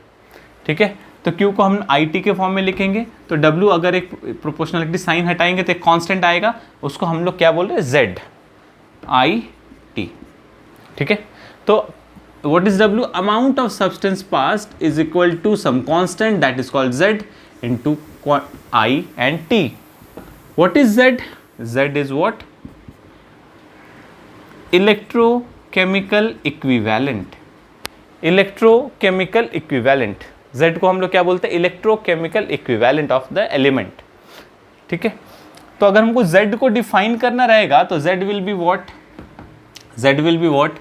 Speaker 1: ठीक है। तो Q को हम IT के फॉर्म में लिखेंगे, तो W अगर एक प्रोपोर्शनलिटी साइन हटाएंगे तो एक कांस्टेंट आएगा, उसको हम लोग क्या बोल रहे हैं, Z IT, ठीक है। तो what is W? Amount of substance passed is equal to some constant that is called Z into I and T. What is Z? Z is what? Electrochemical equivalent. Electrochemical equivalent. Z को हम लोग क्या बोलते हैं, electrochemical equivalent of the element, ठीक है। तो अगर हमको Z को डिफाइन करना रहेगा तो Z will be what, Z will be what,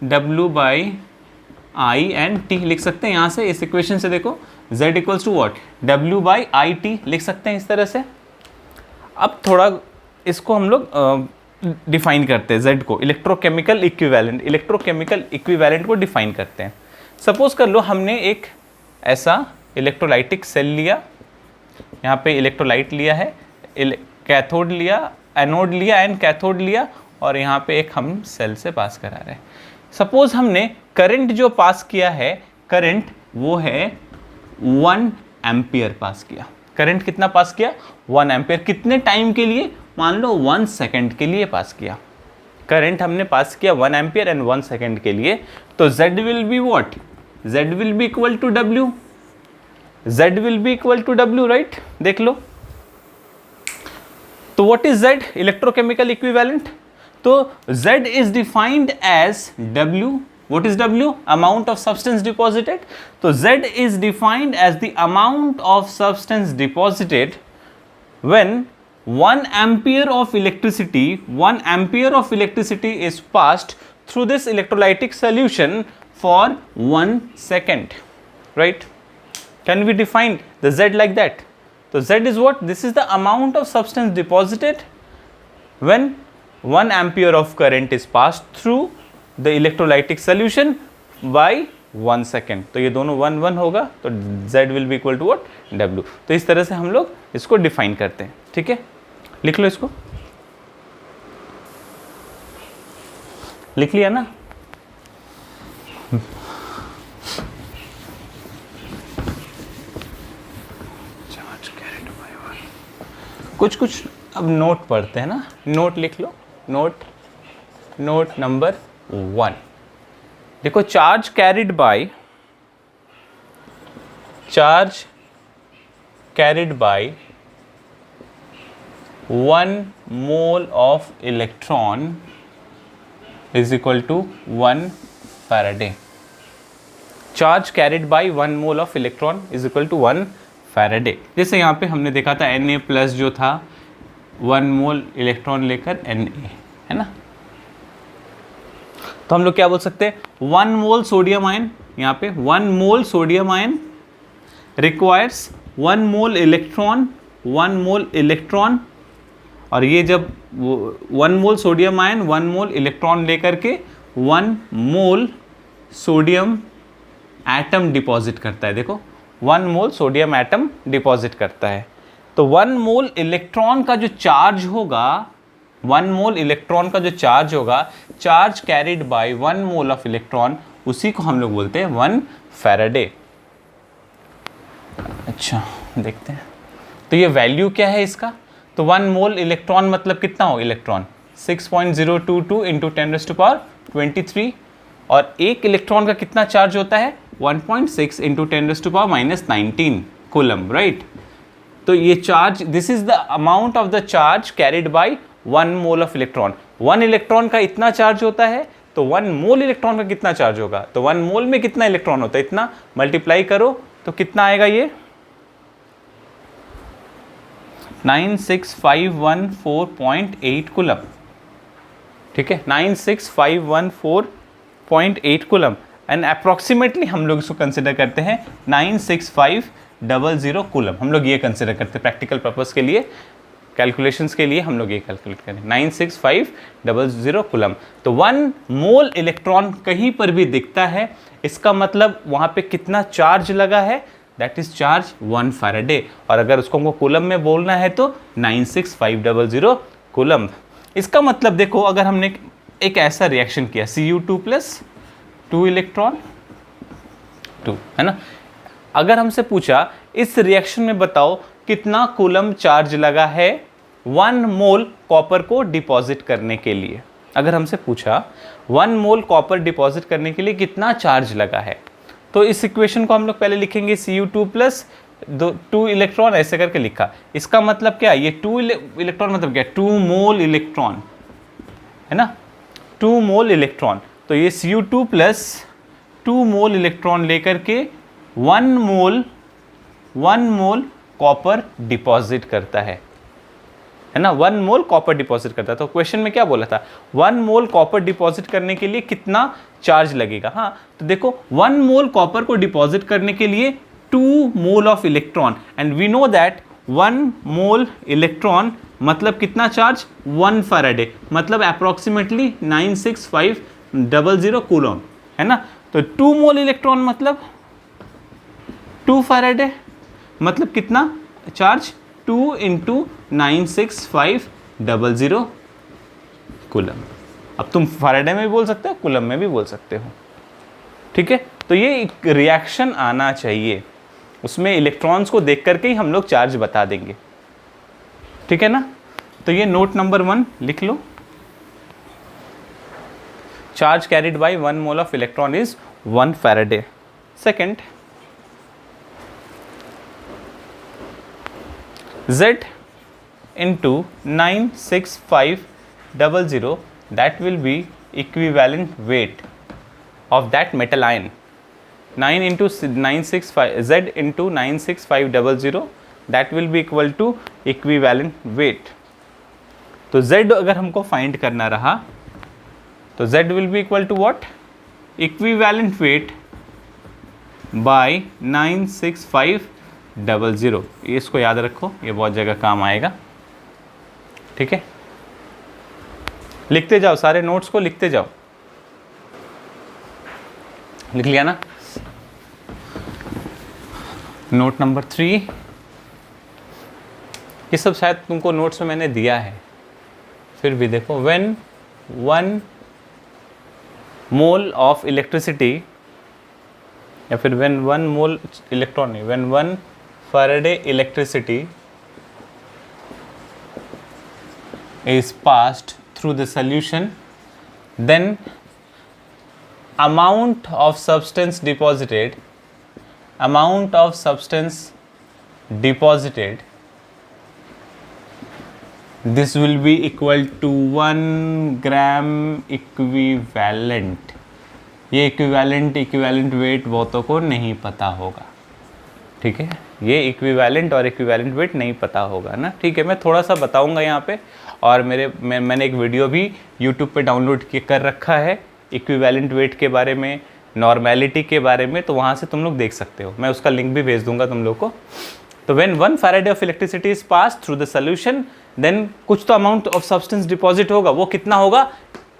Speaker 1: W by I and T लिख सकते हैं यहाँ से, इस इक्वेशन से देखो Z equals to what, W by I T लिख सकते हैं इस तरह से। अब थोड़ा इसको हम लोग डिफाइन करते हैं, Z को इलेक्ट्रोकेमिकल इक्विवेलेंट, इलेक्ट्रोकेमिकल इक्विवेलेंट को डिफाइन करते हैं। सपोज कर लो हमने एक ऐसा इलेक्ट्रोलाइटिक सेल लिया, यहाँ पे इलेक्ट्रोलाइट लिया है, कैथोड लिया, एनोड लिया एंड कैथोड लिया, और यहाँ पे एक हम सेल से पास करा रहे हैं। सपोज हमने करंट जो पास किया है, करंट वो है 1 एम्पियर पास किया। करंट कितना पास किया, 1 एम्पियर। कितने टाइम के लिए, मान लो 1 सेकेंड के लिए पास किया। करंट हमने पास किया 1 एम्पियर एंड 1 सेकेंड के लिए। तो Z will be what, Z will be equal to W, Z will be equal to W, right. देख लो तो what is Z, electrochemical equivalent. तो Z is defined as W What is W? Amount of substance deposited. So Z is defined as the amount of substance deposited when 1 ampere of electricity is passed through this electrolytic solution for 1 second, right? Can we define the Z like that? So Z is what? This is the amount of substance deposited when 1 ampere of current is passed through the electrolytic solution by 1 second. तो ये दोनों 1 1 होगा, तो Z will be equal to what? W. तो इस तरह से हम लोग इसको डिफाइन करते हैं, ठीक है? लिख लो इसको, लिख लिया ना? कुछ अब नोट पढ़ते हैं ना, नोट लिख लो, नोट नंबर 1. देखो, charge carried by 1 mole of electron is equal to 1 Faraday. Charge carried by 1 mole of electron is equal to 1 Faraday. जैसे यहाँ पे हमने देखा था Na प्लस जो था 1 मोल इलेक्ट्रॉन लेकर Na, है ना? तो हम लोग क्या बोल सकते हैं? 1 मोल सोडियम आयन, यहाँ पे 1 मोल sodium ion requires 1 mole electron, और ये जब 1 मोल सोडियम आयन 1 मोल इलेक्ट्रॉन लेकर के 1 मोल सोडियम एटम डिपॉजिट करता है. देखो, 1 मोल सोडियम एटम डिपॉजिट करता है. तो 1 मोल इलेक्ट्रॉन का जो चार्ज होगा, 1 मोल इलेक्ट्रॉन का जो चार्ज होगा, charge carried by 1 mole of electron, उसी को हम लोग बोलते हैं 1 फैराडे. अच्छा, देखते हैं तो ये वैल्यू क्या है इसका. तो 1 मोल इलेक्ट्रॉन मतलब कितना हो, इलेक्ट्रॉन 6.022 इंटू 10⁻23, और एक इलेक्ट्रॉन का कितना चार्ज होता है, 1.6 इंटू 10⁻−19 कूलम, राइट. तो ये charge, this is the amount of the charge carried by 1 mole of electron. 1 electron का इतना चार्ज होता है, तो 1 मोल इलेक्ट्रॉन का कितना चार्ज होगा, तो 1 मोल में कितना इलेक्ट्रॉन होता है, इतना मल्टीप्लाई करो तो कितना आएगा, ये 96514.8 कूलम, ठीक है, 96514.8 कूलम. एंड अप्रॉक्सीमेटली हम लोग इसको कंसिडर करते हैं 96500 कूलम. हम लोग ये कंसिडर करते हैं प्रैक्टिकल पर्पस के लिए, कैलकुलेशंस के लिए हम लोग ये कैलकुलेट करें 96500 कूलम. तो 1 मोल इलेक्ट्रॉन कहीं पर भी दिखता है, इसका मतलब वहाँ पे कितना चार्ज लगा है, दैट इज चार्ज 1 फैराडे. और अगर उसको हमको कूलम में बोलना है तो 96500 कूलम. इसका मतलब देखो, अगर हमने एक ऐसा रिएक्शन किया Cu2 प्लस 2 इलेक्ट्रॉन 2, है ना. अगर हमसे पूछा इस रिएक्शन में बताओ कितना कूलम चार्ज लगा है 1 मोल कॉपर को डिपॉजिट करने के लिए, अगर हमसे पूछा 1 मोल कॉपर डिपॉजिट करने के लिए कितना चार्ज लगा है, तो इस इक्वेशन को हम लोग पहले लिखेंगे Cu2 प्लस 2 इलेक्ट्रॉन, ऐसे करके लिखा. इसका मतलब क्या, ये 2 इलेक्ट्रॉन मतलब क्या, 2 मोल इलेक्ट्रॉन, है ना, 2 मोल इलेक्ट्रॉन. तो ये Cu2 प्लस 2 मोल इलेक्ट्रॉन लेकर के 1 मोल कॉपर डिपॉजिट करता है ना, 1 मोल कॉपर डिपॉजिट करता है. तो क्वेश्चन में क्या बोला था, 1 मोल कॉपर डिपॉजिट करने के लिए कितना चार्ज लगेगा. हाँ, तो देखो 1 मोल कॉपर को डिपॉजिट करने के लिए 2 mole of electron, and we know that 1 mole electron मतलब कितना चार्ज, 1 फैराडे, मतलब अप्रॉक्सीमेटली 96500 कूलम, है ना. तो 2 मोल इलेक्ट्रॉन मतलब 2 फैराडे, मतलब कितना चार्ज, 2 इंटू 96500 कूलम. अब तुम फैराडे में भी बोल सकते हो, कूलम में भी बोल सकते हो, ठीक है. तो ये एक रिएक्शन आना चाहिए, उसमें इलेक्ट्रॉन्स को देख करके ही हम लोग चार्ज बता देंगे, ठीक है ना. तो ये नोट नंबर 1 लिख लो. Charge carried by 1 mole of electron is 1 Faraday. Second, Z into 96500, that will be equivalent weight of that metal ion. 9 into 965 Z into 96500, that will be equal to equivalent weight. तो Z अगर हमको find करना रहा तो Z will be equal to what? Equivalent weight by 96500. ये इसको याद रखो, ये बहुत जगह काम आएगा, ठीक है। लिखते जाओ, सारे नोट्स को लिखते जाओ। लिख लिया ना? नोट नंबर 3, ये सब शायद तुमको नोट्स में मैंने दिया है, फिर भी देखो। व्हेन 1 मोल ऑफ इलेक्ट्रिसिटी, या फिर when 1 mole electron, when 1 Faraday electricity is passed through the solution, then amount of substance deposited, this will be equal to 1 gram equivalent. ये इक्विवेलेंट वेट बहुतों को नहीं पता होगा, ठीक है। ये इक्विवेलेंट और इक्विवेलेंट वेट नहीं पता होगा ना, ठीक है। मैं थोड़ा सा बताऊंगा यहाँ पे, और मैंने एक वीडियो भी यूट्यूब पे डाउनलोड कर रखा है इक्विवेलेंट वेट के बारे में, नॉर्मेलिटी के बारे में, तो वहाँ से तुम लोग देख सकते हो, मैं उसका लिंक भी भेज दूंगा तुम लोग को। तो when 1 faraday of electricity is pass through the solution, then कुछ तो अमाउंट ऑफ सब्सटेंस डिपॉजिट होगा, वो कितना होगा?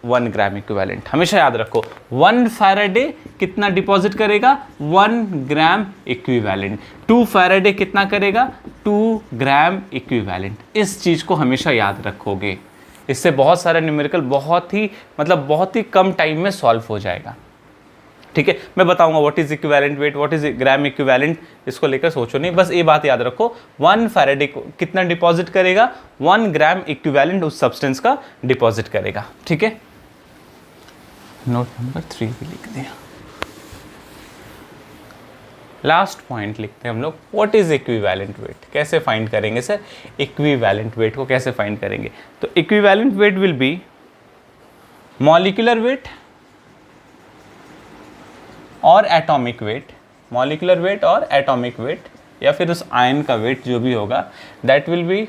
Speaker 1: 1 ग्राम इक्विवेलेंट। हमेशा याद रखो, 1 फैराडे कितना डिपॉजिट करेगा? 1 ग्राम इक्विवेलेंट। 2 फैराडे कितना करेगा? 2 ग्राम इक्विवेलेंट। इस चीज़ को हमेशा याद रखोगे, इससे बहुत सारा न्यूमेरिकल बहुत ही कम टाइम में सॉल्व हो जाएगा, ठीक है। मैं बताऊंगा what is equivalent wait, what is gram equivalent, इसको लेकर सोचो नहीं, बस ये बात याद रखो। 1 फैराडे को कितना डिपॉजिट करेगा? 1 ग्राम इक्विवेलेंट उस सब्सटेंस का डिपॉजिट करेगा, ठीक है। नोट नंबर 3 भी लिख दिया। लास्ट पॉइंट लिखते हैं हम लोग, व्हाट इज इक्विवेलेंट वेट। कैसे फाइंड करेंगे सर इक्विवेलेंट वेट को, कैसे फाइंड करेंगे? तो equivalent weight will be molecular weight और एटॉमिक वेट, मॉलिक्यूलर वेट और एटॉमिक वेट, या फिर उस आयन का वेट जो भी होगा, that will be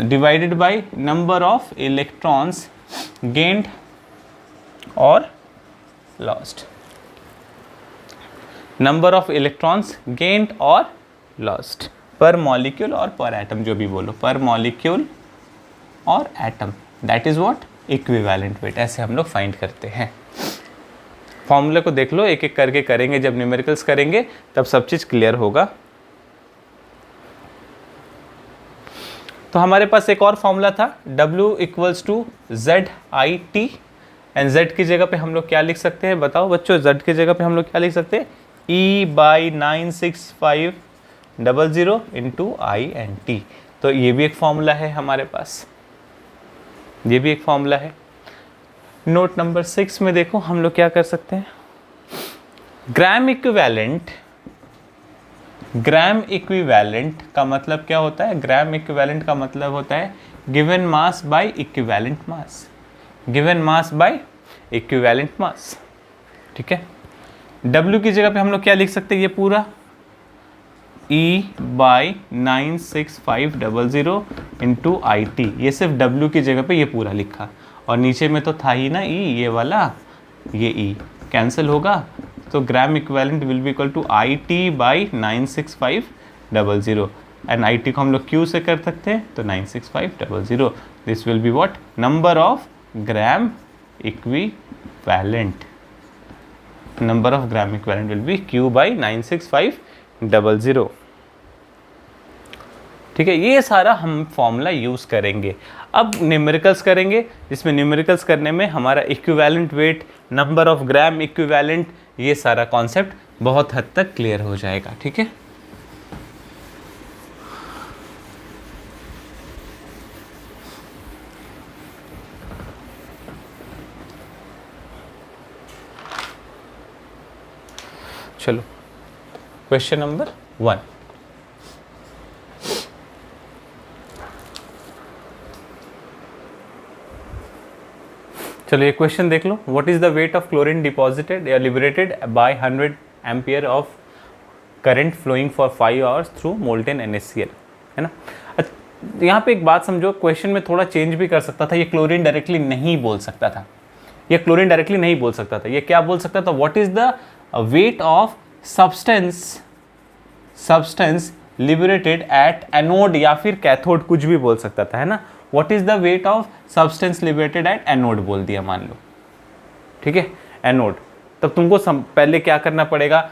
Speaker 1: divided by number of electrons gained और lost. Number of electrons gained और लॉस्ट पर मॉलिक्यूल और पर एटम, जो भी बोलो, पर मॉलिक्यूल और atom, that is what equivalent weight. ऐसे हम लोग फाइंड करते हैं। फॉर्मूले को देख लो, एक एक करके करेंगे, जब न्यूमेरिकल्स करेंगे तब सब चीज़ क्लियर होगा। तो हमारे पास एक और फॉर्मूला था, W = ZIT, एंड Z की जगह पे हम लोग क्या लिख सकते हैं? बताओ बच्चों, Z की जगह पे हम लोग क्या लिख सकते हैं? E/96500 × INT। तो ये भी एक फॉर्मूला है हमारे पास, ये भी एक फॉर्मूला है। नोट नंबर 6 में देखो हम लोग क्या कर सकते हैं। ग्राम इक्विवेलेंट का मतलब क्या होता है? ग्राम इक्विवेलेंट का मतलब होता है given mass by equivalent mass, given mass by equivalent mass, ठीक है। W की जगह पे हम लोग क्या लिख सकते हैं? ये पूरा E/96500 × IT, ये सिर्फ W की जगह पे ये पूरा लिखा, और नीचे में तो था ही ना E, ये वाला, ये E कैंसिल होगा, तो gram equivalent will be equal to IT/96500, and IT को हम लोग Q से कर सकते हैं, तो 96500, this will be what number of gram equivalent, number of gram equivalent will B Q/96500, ठीक है। ये सारा हम फॉर्मूला यूज़ करेंगे। अब न्यूमेरिकल्स करेंगे, जिसमें न्यूमेरिकल्स करने में हमारा equivalent weight, number of gram equivalent, ये सारा कॉन्सेप्ट बहुत हद तक क्लियर हो जाएगा, ठीक है। चलो क्वेश्चन नंबर 1। चलो ये क्वेश्चन देख लो, what is the weight of chlorine deposited या liberated by 100 ampere of current flowing for 5 hours through molten NaCl, है ना। यहाँ पे एक बात समझो, क्वेश्चन में थोड़ा चेंज भी कर सकता था, ये क्लोरीन डायरेक्टली नहीं बोल सकता था, ये क्लोरीन डायरेक्टली नहीं बोल सकता था, ये क्या बोल सकता था, what is the weight of substance liberated at anode या फिर कैथोड, कुछ भी बोल सकता था, है ना। What is the weight of substance liberated at anode बोल दिया मान लो, ठीक है, एनोड। तब तुमको पहले क्या करना पड़ेगा,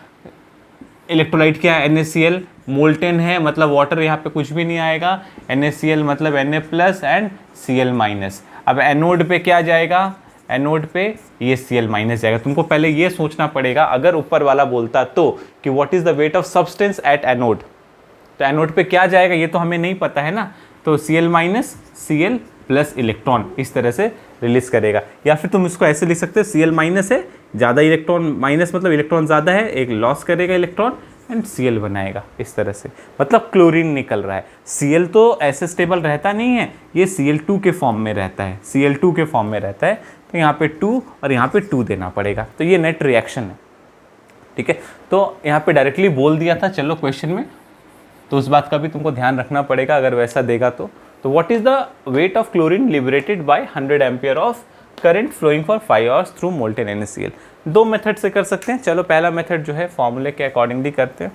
Speaker 1: इलेक्ट्रोलाइट क्या है, NaCl, मोल्टेन है मतलब वाटर यहाँ पे कुछ भी नहीं आएगा, NaCl मतलब Na+ एंड Cl-। अब एनोड पे क्या जाएगा, एनोड पे ये Cl- जाएगा। तुमको पहले ये सोचना पड़ेगा, अगर ऊपर वाला बोलता तो कि what is the weight of substance at anode, तो एनोड पे क्या जाएगा ये तो हमें नहीं पता है ना, तो Cl- Cl+ इलेक्ट्रॉन इस तरह से रिलीज करेगा। या फिर तुम इसको ऐसे लिख सकते हो, Cl- है, ज़्यादा इलेक्ट्रॉन, माइनस मतलब इलेक्ट्रॉन ज़्यादा है, एक लॉस करेगा इलेक्ट्रॉन एंड Cl बनाएगा इस तरह से, मतलब क्लोरीन निकल रहा है। Cl तो ऐसे स्टेबल रहता नहीं है, ये Cl2 के फॉर्म में रहता है, Cl2 के फॉर्म में रहता है, तो यहाँ पे 2 और यहाँ पे 2 देना पड़ेगा, तो ये नेट रिएक्शन है, ठीक है। तो यहाँ पे डायरेक्टली बोल दिया था चलो क्वेश्चन में, तो उस बात का भी तुमको ध्यान रखना पड़ेगा अगर वैसा देगा तो what is the weight of chlorine liberated by 100 ampere of current flowing for 5 hours through molten NaCl। दो मेथड से कर सकते हैं। चलो पहला मेथड जो है फॉर्मूले के अकॉर्डिंगली करते हैं।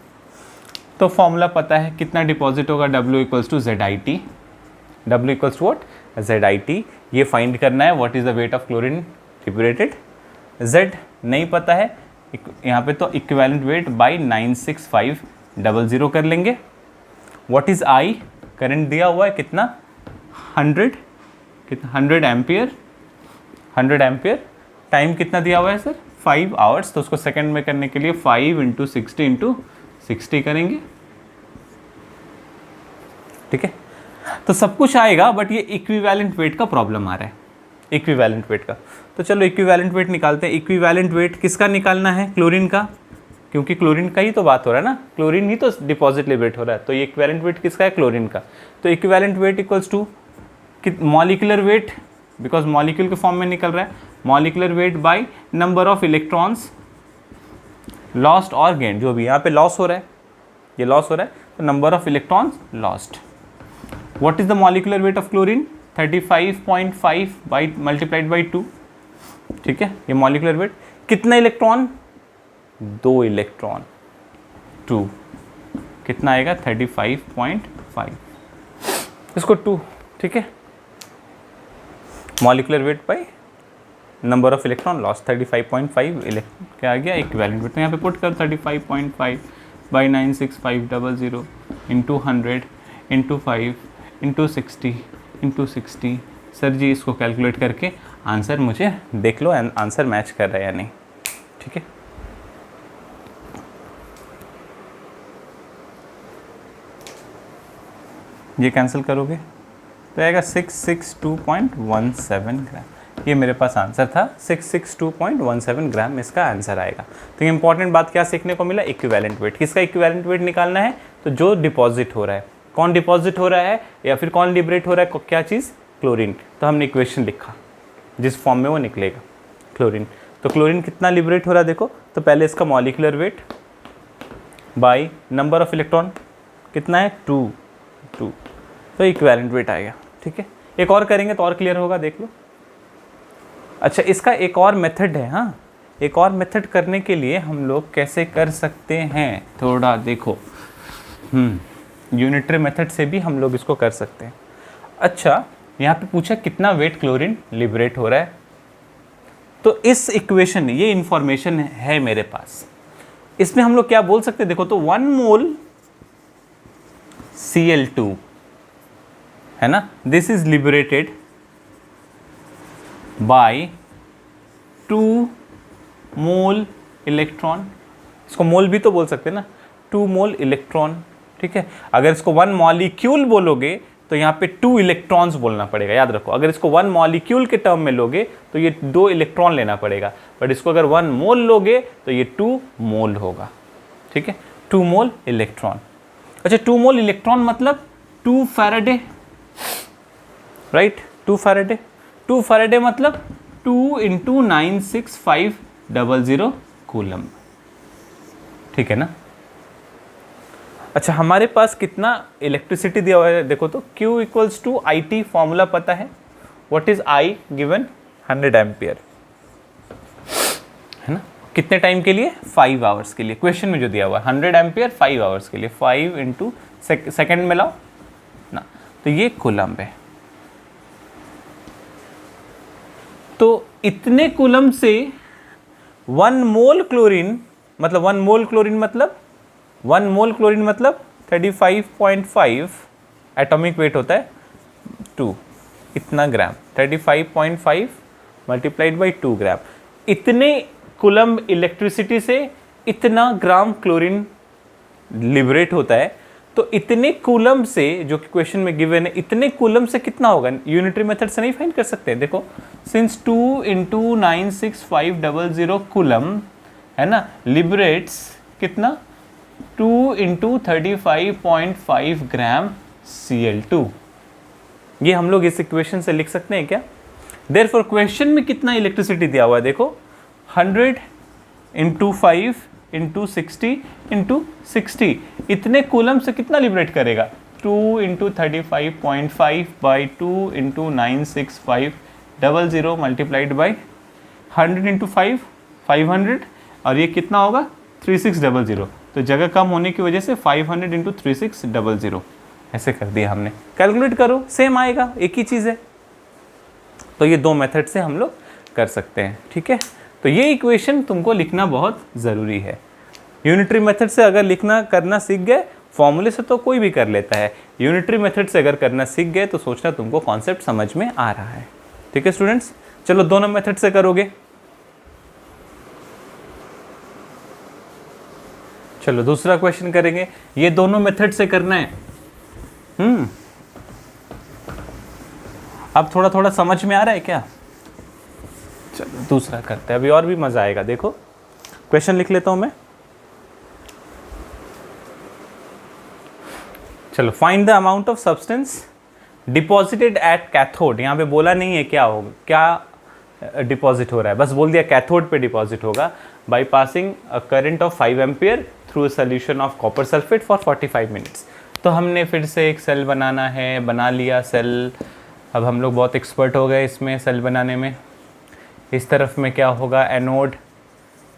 Speaker 1: तो फॉर्मूला पता है कितना डिपॉजिट होगा, W = ZIT, W = what, ZIT। ये फाइंड करना है what is the weight of chlorine liberated. Z नहीं पता है, यहाँ पे तो इक्विवेलेंट वेट बाई 96500 कर लेंगे। व्हाट इज I, करंट दिया हुआ है कितना, 100 एम्पियर, 100 एम्पियर। टाइम कितना दिया हुआ है सर, 5 आवर्स, तो उसको सेकंड में करने के लिए 5 × 60 × 60 करेंगे, ठीक है। तो सब कुछ आएगा, बट ये इक्विवेलेंट वेट का प्रॉब्लम आ रहा है, इक्विवेलेंट वेट का। तो चलो इक्विवेलेंट वेट निकालते हैं। इक्विवेलेंट वेट किसका निकालना है, क्लोरीन का, क्योंकि क्लोरीन का ही तो बात हो रहा है ना, क्लोरीन ही तो डिपॉजिट लिबरेट हो रहा है, तो ये इक्विवेलेंट वेट किसका है, क्लोरीन का। तो equivalent weight equals to molecular weight, because molecule के फॉर्म में निकल रहा है, molecular weight by number of electrons lost और गेन, जो भी यहाँ पे लॉस हो रहा है, ये लॉस हो रहा है, तो number of electrons lost. What is the molecular weight of chlorine, 35.5 by multiplied by 2, ठीक है। ये मॉलिक्यूलर वेट, कितना इलेक्ट्रॉन, 2 इलेक्ट्रॉन, 2, कितना आएगा 35.5, इसको 2, ठीक है। Molecular weight by number of electron loss, 35.5 क्या आ गया, इक्विवेलेंट वेट। तो यहाँ पे पुट कर 35.5 by 96500 into 100 into 5 into 60 into 60। Sir ji इसको कैलकुलेट करके आंसर मुझे देख लो, आंसर मैच कर रहा है या नहीं, ठीक है। ये कैंसिल करोगे तो आएगा 662.17 ग्राम। ये मेरे पास आंसर था, 662.17 ग्राम इसका आंसर आएगा। तो ये इंपॉर्टेंट बात क्या सीखने को मिला, इक्विवेलेंट वेट। किसका इक्विवेलेंट वेट निकालना है, तो जो डिपॉजिट हो रहा है, कौन डिपॉजिट हो रहा है या फिर कौन लिबरेट हो रहा है, क्या चीज़, क्लोरीन। तो हमने इक्वेशन लिखा जिस फॉर्म में वो निकलेगा, क्लोरीन। तो क्लोरीन कितना लिबरेट हो रहा है देखो, तो पहले इसका molecular weight by number of electron कितना है, 2, तो इक्विवेलेंट वेट आएगा, ठीक है। एक और करेंगे तो और क्लियर होगा, देख लो। अच्छा इसका एक और मेथड है, हाँ, एक और मेथड करने के लिए हम लोग कैसे कर सकते हैं, थोड़ा देखो, यूनिटरी मेथड से भी हम लोग इसको कर सकते हैं। अच्छा यहाँ पे पूछा कितना वेट क्लोरीन लिबरेट हो रहा है, तो इस इक्वेशन, ये इंफॉर्मेशन है मेरे पास, इसमें हम लोग क्या बोल सकते हैं, देखो तो 1 मोल Cl2 है ना, this is liberated bye 2 mole electron, इसको मोल भी तो बोल सकते हैं ना, 2 मोल इलेक्ट्रॉन, ठीक है। अगर इसको 1 मॉलिक्यूल बोलोगे तो यहाँ पे 2 इलेक्ट्रॉन्स बोलना पड़ेगा, याद रखो। अगर इसको 1 मॉलिक्यूल के टर्म में लोगे तो ये 2 इलेक्ट्रॉन लेना पड़ेगा, बट इसको अगर 1 मोल लोगे तो ये 2 मोल होगा, ठीक है, 2 मोल इलेक्ट्रॉन। अच्छा 2 मोल इलेक्ट्रॉन मतलब 2 फैराडे, राइट, 2 फैराडे, 2 फैराडे मतलब 2×96500 कूलम। ठीक है ना। अच्छा, हमारे पास कितना इलेक्ट्रिसिटी दिया हुआ है देखो तो, Q equals to I T, formula पता है, what is I given 100 ampere, है ना। कितने टाइम के लिए? 5 आवर्स के लिए, क्वेश्चन में जो दिया हुआ है 100 एम्पियर 5 आवर्स के लिए, 5 इंटू सेकेंड में लाओ ना, तो ये कूलम है। तो इतने कूलम से 1 मोल क्लोरीन मतलब 1 मोल क्लोरीन मतलब 1 मोल क्लोरीन मतलब 35.5 एटॉमिक वेट होता है 2, इतना ग्राम, 35.5 मल्टीप्लाइड बाई 2 ग्राम। इतने कूलम इलेक्ट्रिसिटी से इतना ग्राम क्लोरीन लिबरेट होता है। तो इतने कूलम से, जो कि क्वेश्चन में गिवन है, इतने कूलम से कितना होगा, यूनिटरी मेथड से नहीं फाइंड कर सकते। देखो, सिंस 2×96500 कूलम है ना, लिबरेट्स कितना, 2×35.5 ग्राम Cl2। ये हम लोग इस इक्वेशन से लिख सकते हैं क्या। देयरफॉर क्वेश्चन में कितना इलेक्ट्रिसिटी दिया हुआ है देखो, 100 इंटू 5 इंटू 60 इतने कूलम से कितना लिबरेट करेगा, 2×35.5 बाई 2×96500 मल्टीप्लाइड बाई 100 इंटू 5 500, और ये कितना होगा 3600। तो जगह कम होने की वजह से 500 इंटू 3600 ऐसे कर दिया हमने। कैलकुलेट करो, सेम आएगा, एक ही चीज़ है। तो ये दो मेथड से हम लोग कर सकते हैं। ठीक है, तो ये इक्वेशन तुमको लिखना बहुत ज़रूरी है। यूनिटरी मेथड से अगर लिखना करना सीख गए, फॉर्मूले से तो कोई भी कर लेता है, यूनिटरी मेथड से अगर करना सीख गए तो सोचना तुमको कॉन्सेप्ट समझ में आ रहा है। ठीक है स्टूडेंट्स, चलो दोनों मेथड से करोगे। चलो दूसरा क्वेश्चन करेंगे, ये दोनों मेथड से करना है। अब थोड़ा थोड़ा समझ में आ रहा है क्या। चलो दूसरा करते हैं, अभी और भी मजा आएगा। देखो क्वेश्चन लिख लेता हूं मैं। चलो, find the amount of substance deposited at cathode. यहां पे बोला नहीं है क्या होगा, क्या डिपॉजिट हो रहा है, बस बोल दिया कैथोड पे डिपॉजिट होगा by passing a current of 5 ampere through a solution of copper sulphate for 45 minutes. तो हमने फिर से एक सेल बनाना है, बना लिया सेल। अब हम लोग बहुत एक्सपर्ट हो गए इसमें, सेल बनाने में। इस तरफ में क्या होगा, एनोड,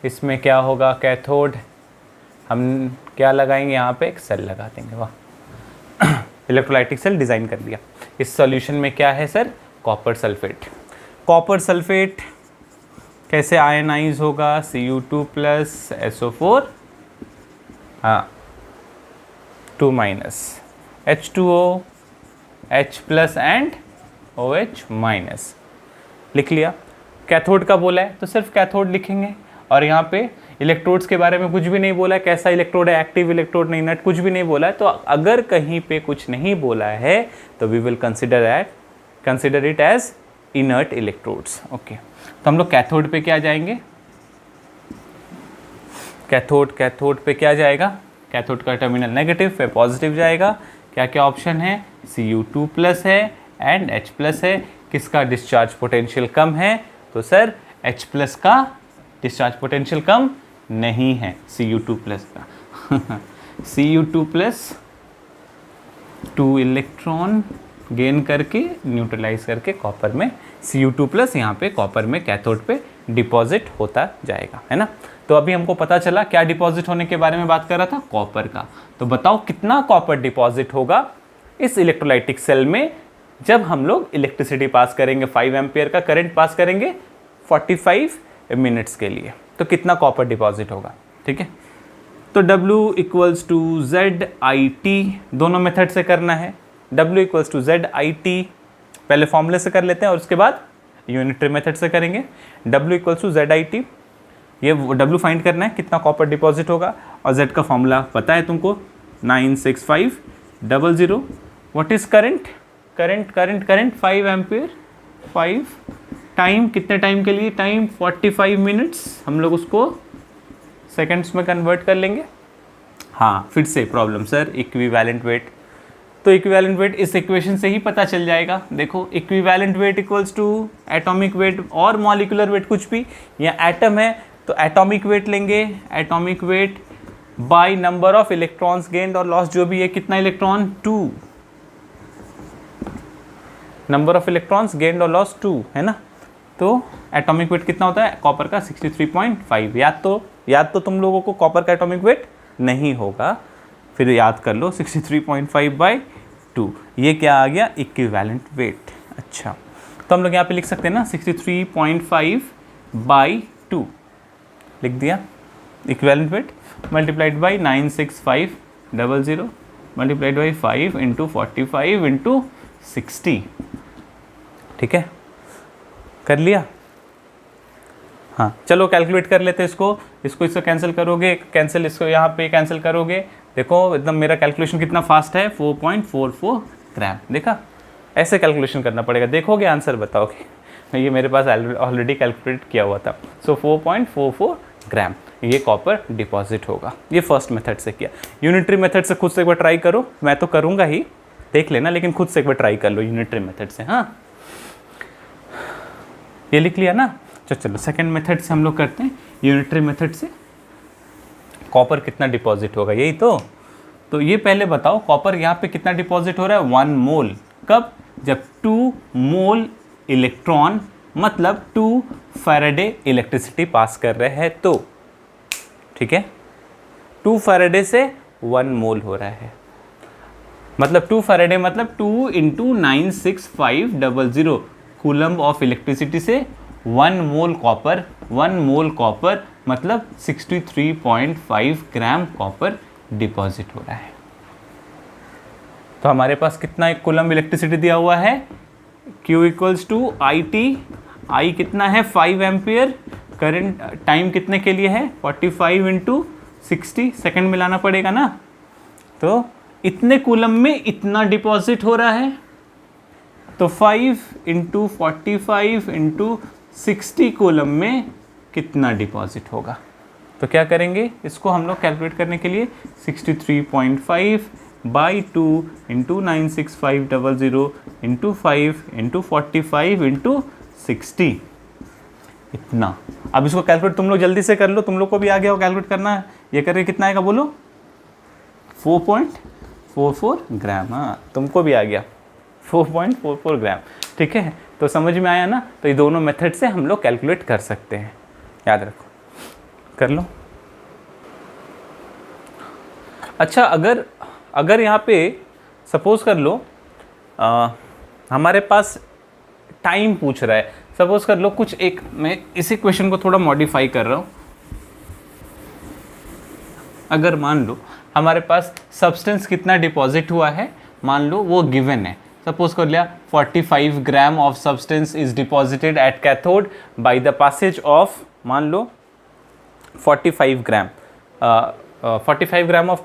Speaker 1: इसमें क्या होगा, कैथोड। हम क्या लगाएंगे, यहाँ पे एक सेल लगा देंगे। वाह, इलेक्ट्रोलाइटिक सेल डिज़ाइन कर लिया। इस सॉल्यूशन में क्या है sir, copper sulphate. Copper sulphate कैसे आयनाइज होगा, Cu2 प्लस SO4, हाँ 2 minus, H2O, H plus and OH minus. लिख लिया। कैथोड का बोला है तो सिर्फ कैथोड लिखेंगे, और यहाँ पे इलेक्ट्रोड्स के बारे में कुछ भी नहीं बोला है, कैसा इलेक्ट्रोड है, एक्टिव इलेक्ट्रोड नहीं, नट, कुछ भी नहीं बोला है। तो अगर कहीं पे कुछ नहीं बोला है तो we will consider it as inert electrodes. Okay, तो हम लोग कैथोड पे क्या जाएंगे, कैथोड पे क्या जाएगा, कैथोड का टर्मिनल नेगेटिव पे पॉजिटिव जाएगा। क्या क्या ऑप्शन है, Cu2 प्लस है एंड H प्लस है। किसका डिस्चार्ज पोटेंशियल कम है, तो सर H प्लस का डिस्चार्ज पोटेंशियल कम नहीं है, Cu2 प्लस का। Cu2 प्लस 2 इलेक्ट्रॉन गेन करके न्यूट्रलाइज करके कॉपर में, Cu2 प्लस यहाँ पे कॉपर में कैथोड पे डिपॉजिट होता जाएगा, है ना। तो अभी हमको पता चला क्या डिपॉजिट होने के बारे में बात कर रहा था, कॉपर का। तो बताओ कितना कॉपर डिपॉजिट होगा इस इलेक्ट्रोलाइटिक सेल में जब हम लोग इलेक्ट्रिसिटी पास करेंगे, 5 एम्पियर का करंट पास करेंगे 45 मिनट्स के लिए। तो कितना कॉपर डिपॉजिट होगा, ठीक है। तो W इक्वल्स टू ZIT, दोनों मेथड से करना है। W इक्वल्स टू ZIT, पहले फॉर्मूले से कर लेते हैं और उसके बाद यूनिटरी मेथड से करेंगे। W इक्वल्स टू ZIT, ये W फाइंड करना है कितना कॉपर डिपॉजिट होगा, और Z का फॉर्मूला पता है तुमको, 96500। What is current, current 5 ampere, 5 time, कितने टाइम के लिए, टाइम 45 मिनट्स। हम लोग उसको सेकंड्स में कन्वर्ट कर लेंगे। हाँ फिर से प्रॉब्लम सर, इक्विवेलेंट वेट, तो इक्विवेलेंट वेट इस इक्वेशन से ही पता चल जाएगा। देखो equivalent weight equals to atomic weight और मॉलिक्यूलर वेट, कुछ भी, या एटम है तो एटॉमिक वेट लेंगे, atomic weight by number of electrons gained और लॉस, जो भी है कितना electron, 2, number of electrons gained और लॉस 2 है ना। तो एटॉमिक वेट कितना होता है कॉपर का, 63.5। याद तो तुम लोगों को कॉपर का एटॉमिक वेट नहीं होगा, फिर याद कर लो 63.5/2, ये क्या आ गया, इक्विवेलेंट वेट। अच्छा, तो हम लोग यहाँ पे लिख सकते हैं ना 63.5/2 लिख दिया equivalent weight, multiplied by 96500 multiplied by 5 into 45 into 60। ठीक है, कर लिया। हाँ चलो कैलकुलेट कर लेते हैं इसको इससे कैंसिल करोगे, कैंसिल इसको यहाँ पे कैंसिल करोगे, देखो एकदम मेरा कैलकुलेशन कितना फास्ट है, 4.44 ग्राम। देखा, ऐसे कैलकुलेशन करना पड़ेगा, देखोगे आंसर बताओगे। ये मेरे पास ऑलरेडी कैलकुलेट किया हुआ था। सो 4.44 ग्राम ये कॉपर डिपॉजिट होगा। ये फर्स्ट मेथड से किया। यूनिटरी मेथड से खुद से एक बार ट्राई करो, मैं तो करूँगा ही, देख लेना, लेकिन खुद से एक बार ट्राई कर लो यूनिटरी मेथड से। हाँ, ये लिख लिया ना। चलो सेकंड मेथड से हम लोग करते हैं, यूनिटरी मेथड से कॉपर कितना डिपॉजिट होगा, यही तो ये पहले बताओ कॉपर यहाँ पे कितना डिपॉजिट हो रहा है, 1 मोल। कब, जब 2 मोल इलेक्ट्रॉन मतलब 2 फैराडे इलेक्ट्रिसिटी पास कर रहे हैं तो, ठीक है, 2 फैराडे से 1 मोल हो रहा है, मतलब 2 फैराडे मतलब 2 इंटू 96500 कूलम्ब ऑफ इलेक्ट्रिसिटी से 1 मोल कॉपर, 1 मोल कॉपर मतलब 63.5 ग्राम कॉपर डिपॉजिट हो रहा है। तो हमारे पास कितना एक कूलम्ब इलेक्ट्रिसिटी दिया हुआ है, Q equals to IT, I कितना है 5 एम्पियर, करंट टाइम कितने के लिए है 45 इंटू 60 सेकेंड मिलाना पड़ेगा ना। तो इतने कूलम्ब में इतना डिपॉजिट हो रहा है, तो 5 इंटू 45 इंटू 60 कूलम्ब में कितना डिपॉजिट होगा। तो क्या करेंगे इसको हम लोग कैलकुलेट करने के लिए 63.5/2 इंटू 96500 इंटू 5 इंटू 45 इंटू 60, इतना। अब इसको कैलकुलेट तुम लोग जल्दी से कर लो, तुम लोग को भी आ गया हो कैलकुलेट करना। ये करके कितना आएगा बोलो, 4.44 ग्राम। हाँ तुमको भी आ गया 4.44 ग्राम। ठीक है, तो समझ में आया ना। तो ये दोनों मेथड से हम लोग कैलकुलेट कर सकते हैं, याद रखो, कर लो। अच्छा, अगर यहाँ पे सपोज कर लो हमारे पास टाइम पूछ रहा है, सपोज कर लो कुछ एक, मैं इसी क्वेश्चन को थोड़ा मॉडिफाई कर रहा हूँ। अगर मान लो हमारे पास सब्सटेंस कितना डिपॉजिट हुआ है, मान लो वो गिवन है, सपोज कर लिया 45 gram of substance is deposited at cathode by the passage of, मान लो 45 gram 45 gram of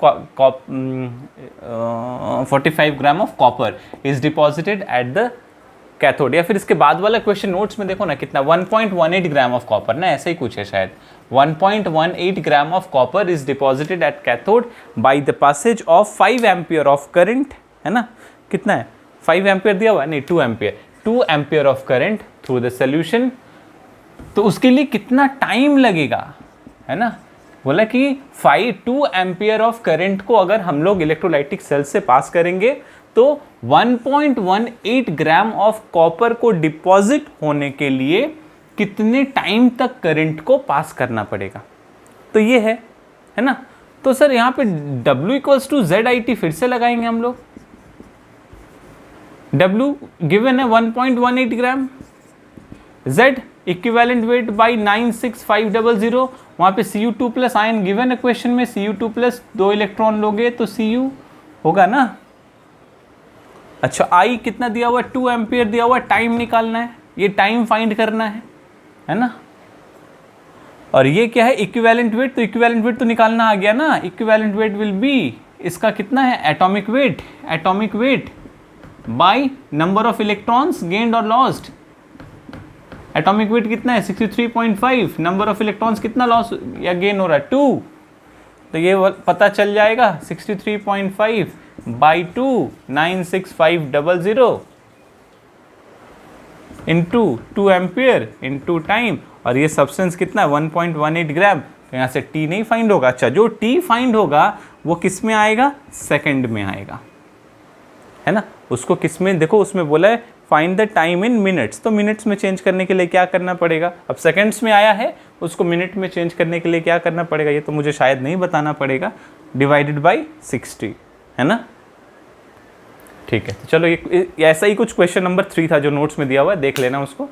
Speaker 1: 45 gram of copper is deposited at the cathode. या फिर इसके बाद वाला क्वेश्चन नोट्स में देखो ना कितना, 1.18 ग्राम ऑफ कॉपर ना, ऐसा ही कुछ है शायद, 1.18 gram of copper is deposited at cathode by the passage of 5 ampere of current, है ना, कितना है 5 एम्पियर दिया हुआ है, नहीं 2 ampere, 2 ampere of current through the solution. तो उसके लिए कितना टाइम लगेगा, है ना, बोला कि 2 एम्पियर ऑफ करंट को अगर हम लोग इलेक्ट्रोलाइटिक सेल से पास करेंगे तो 1.18 ग्राम ऑफ कॉपर को डिपॉजिट होने के लिए कितने टाइम तक करंट को पास करना पड़ेगा। तो ये है ना। तो सर यहाँ पे W इक्वल्स टू ZIT फिर से लगाएंगे हम लोग। W गिवन है 1.18 ग्राम, Z इक्विवेलेंट वेट बाई 96500, वहाँ पे Cu2 प्लस आयन गिवन है क्वेश्चन में, Cu2 प्लस 2 इलेक्ट्रॉन लोगे तो Cu होगा ना। अच्छा, I कितना दिया हुआ है, 2 एम्पियर दिया हुआ है, टाइम निकालना है, ये टाइम फाइंड करना है ना। और ये क्या है इक्विवेलेंट वेट, तो इक्विवेलेंट वेट तो निकालना आ गया ना। इक्विवेलेंट वेट विल बी, इसका कितना है atomic weight, atomic weight by number of electrons gained और लॉस्ट। एटॉमिक वेट कितना है 63.5, नंबर ऑफ इलेक्ट्रॉन्स कितना लॉस या गेन हो रहा है 2, तो ये पता चल जाएगा 63.5 by 2 96500 into 2 ampere into time, और ये सब्सटेंस कितना है 1.18 ग्राम। तो यहाँ से टी नहीं फाइंड होगा। अच्छा, जो टी फाइंड होगा वो किस में आएगा, सेकंड में आएगा, है ना। उसको किस में, देखो उसमें बोला है find the time in minutes, तो मिनट्स में चेंज करने के लिए क्या करना पड़ेगा, अब सेकंड्स में आया है, उसको मिनट में चेंज करने के लिए क्या करना पड़ेगा, ये तो मुझे शायद नहीं बताना पड़ेगा, डिवाइडेड बाई 60, है ना। ठीक है, तो चलो ये ऐसा ही कुछ क्वेश्चन नंबर 3 था जो नोट्स में दिया हुआ है, देख लेना उसको।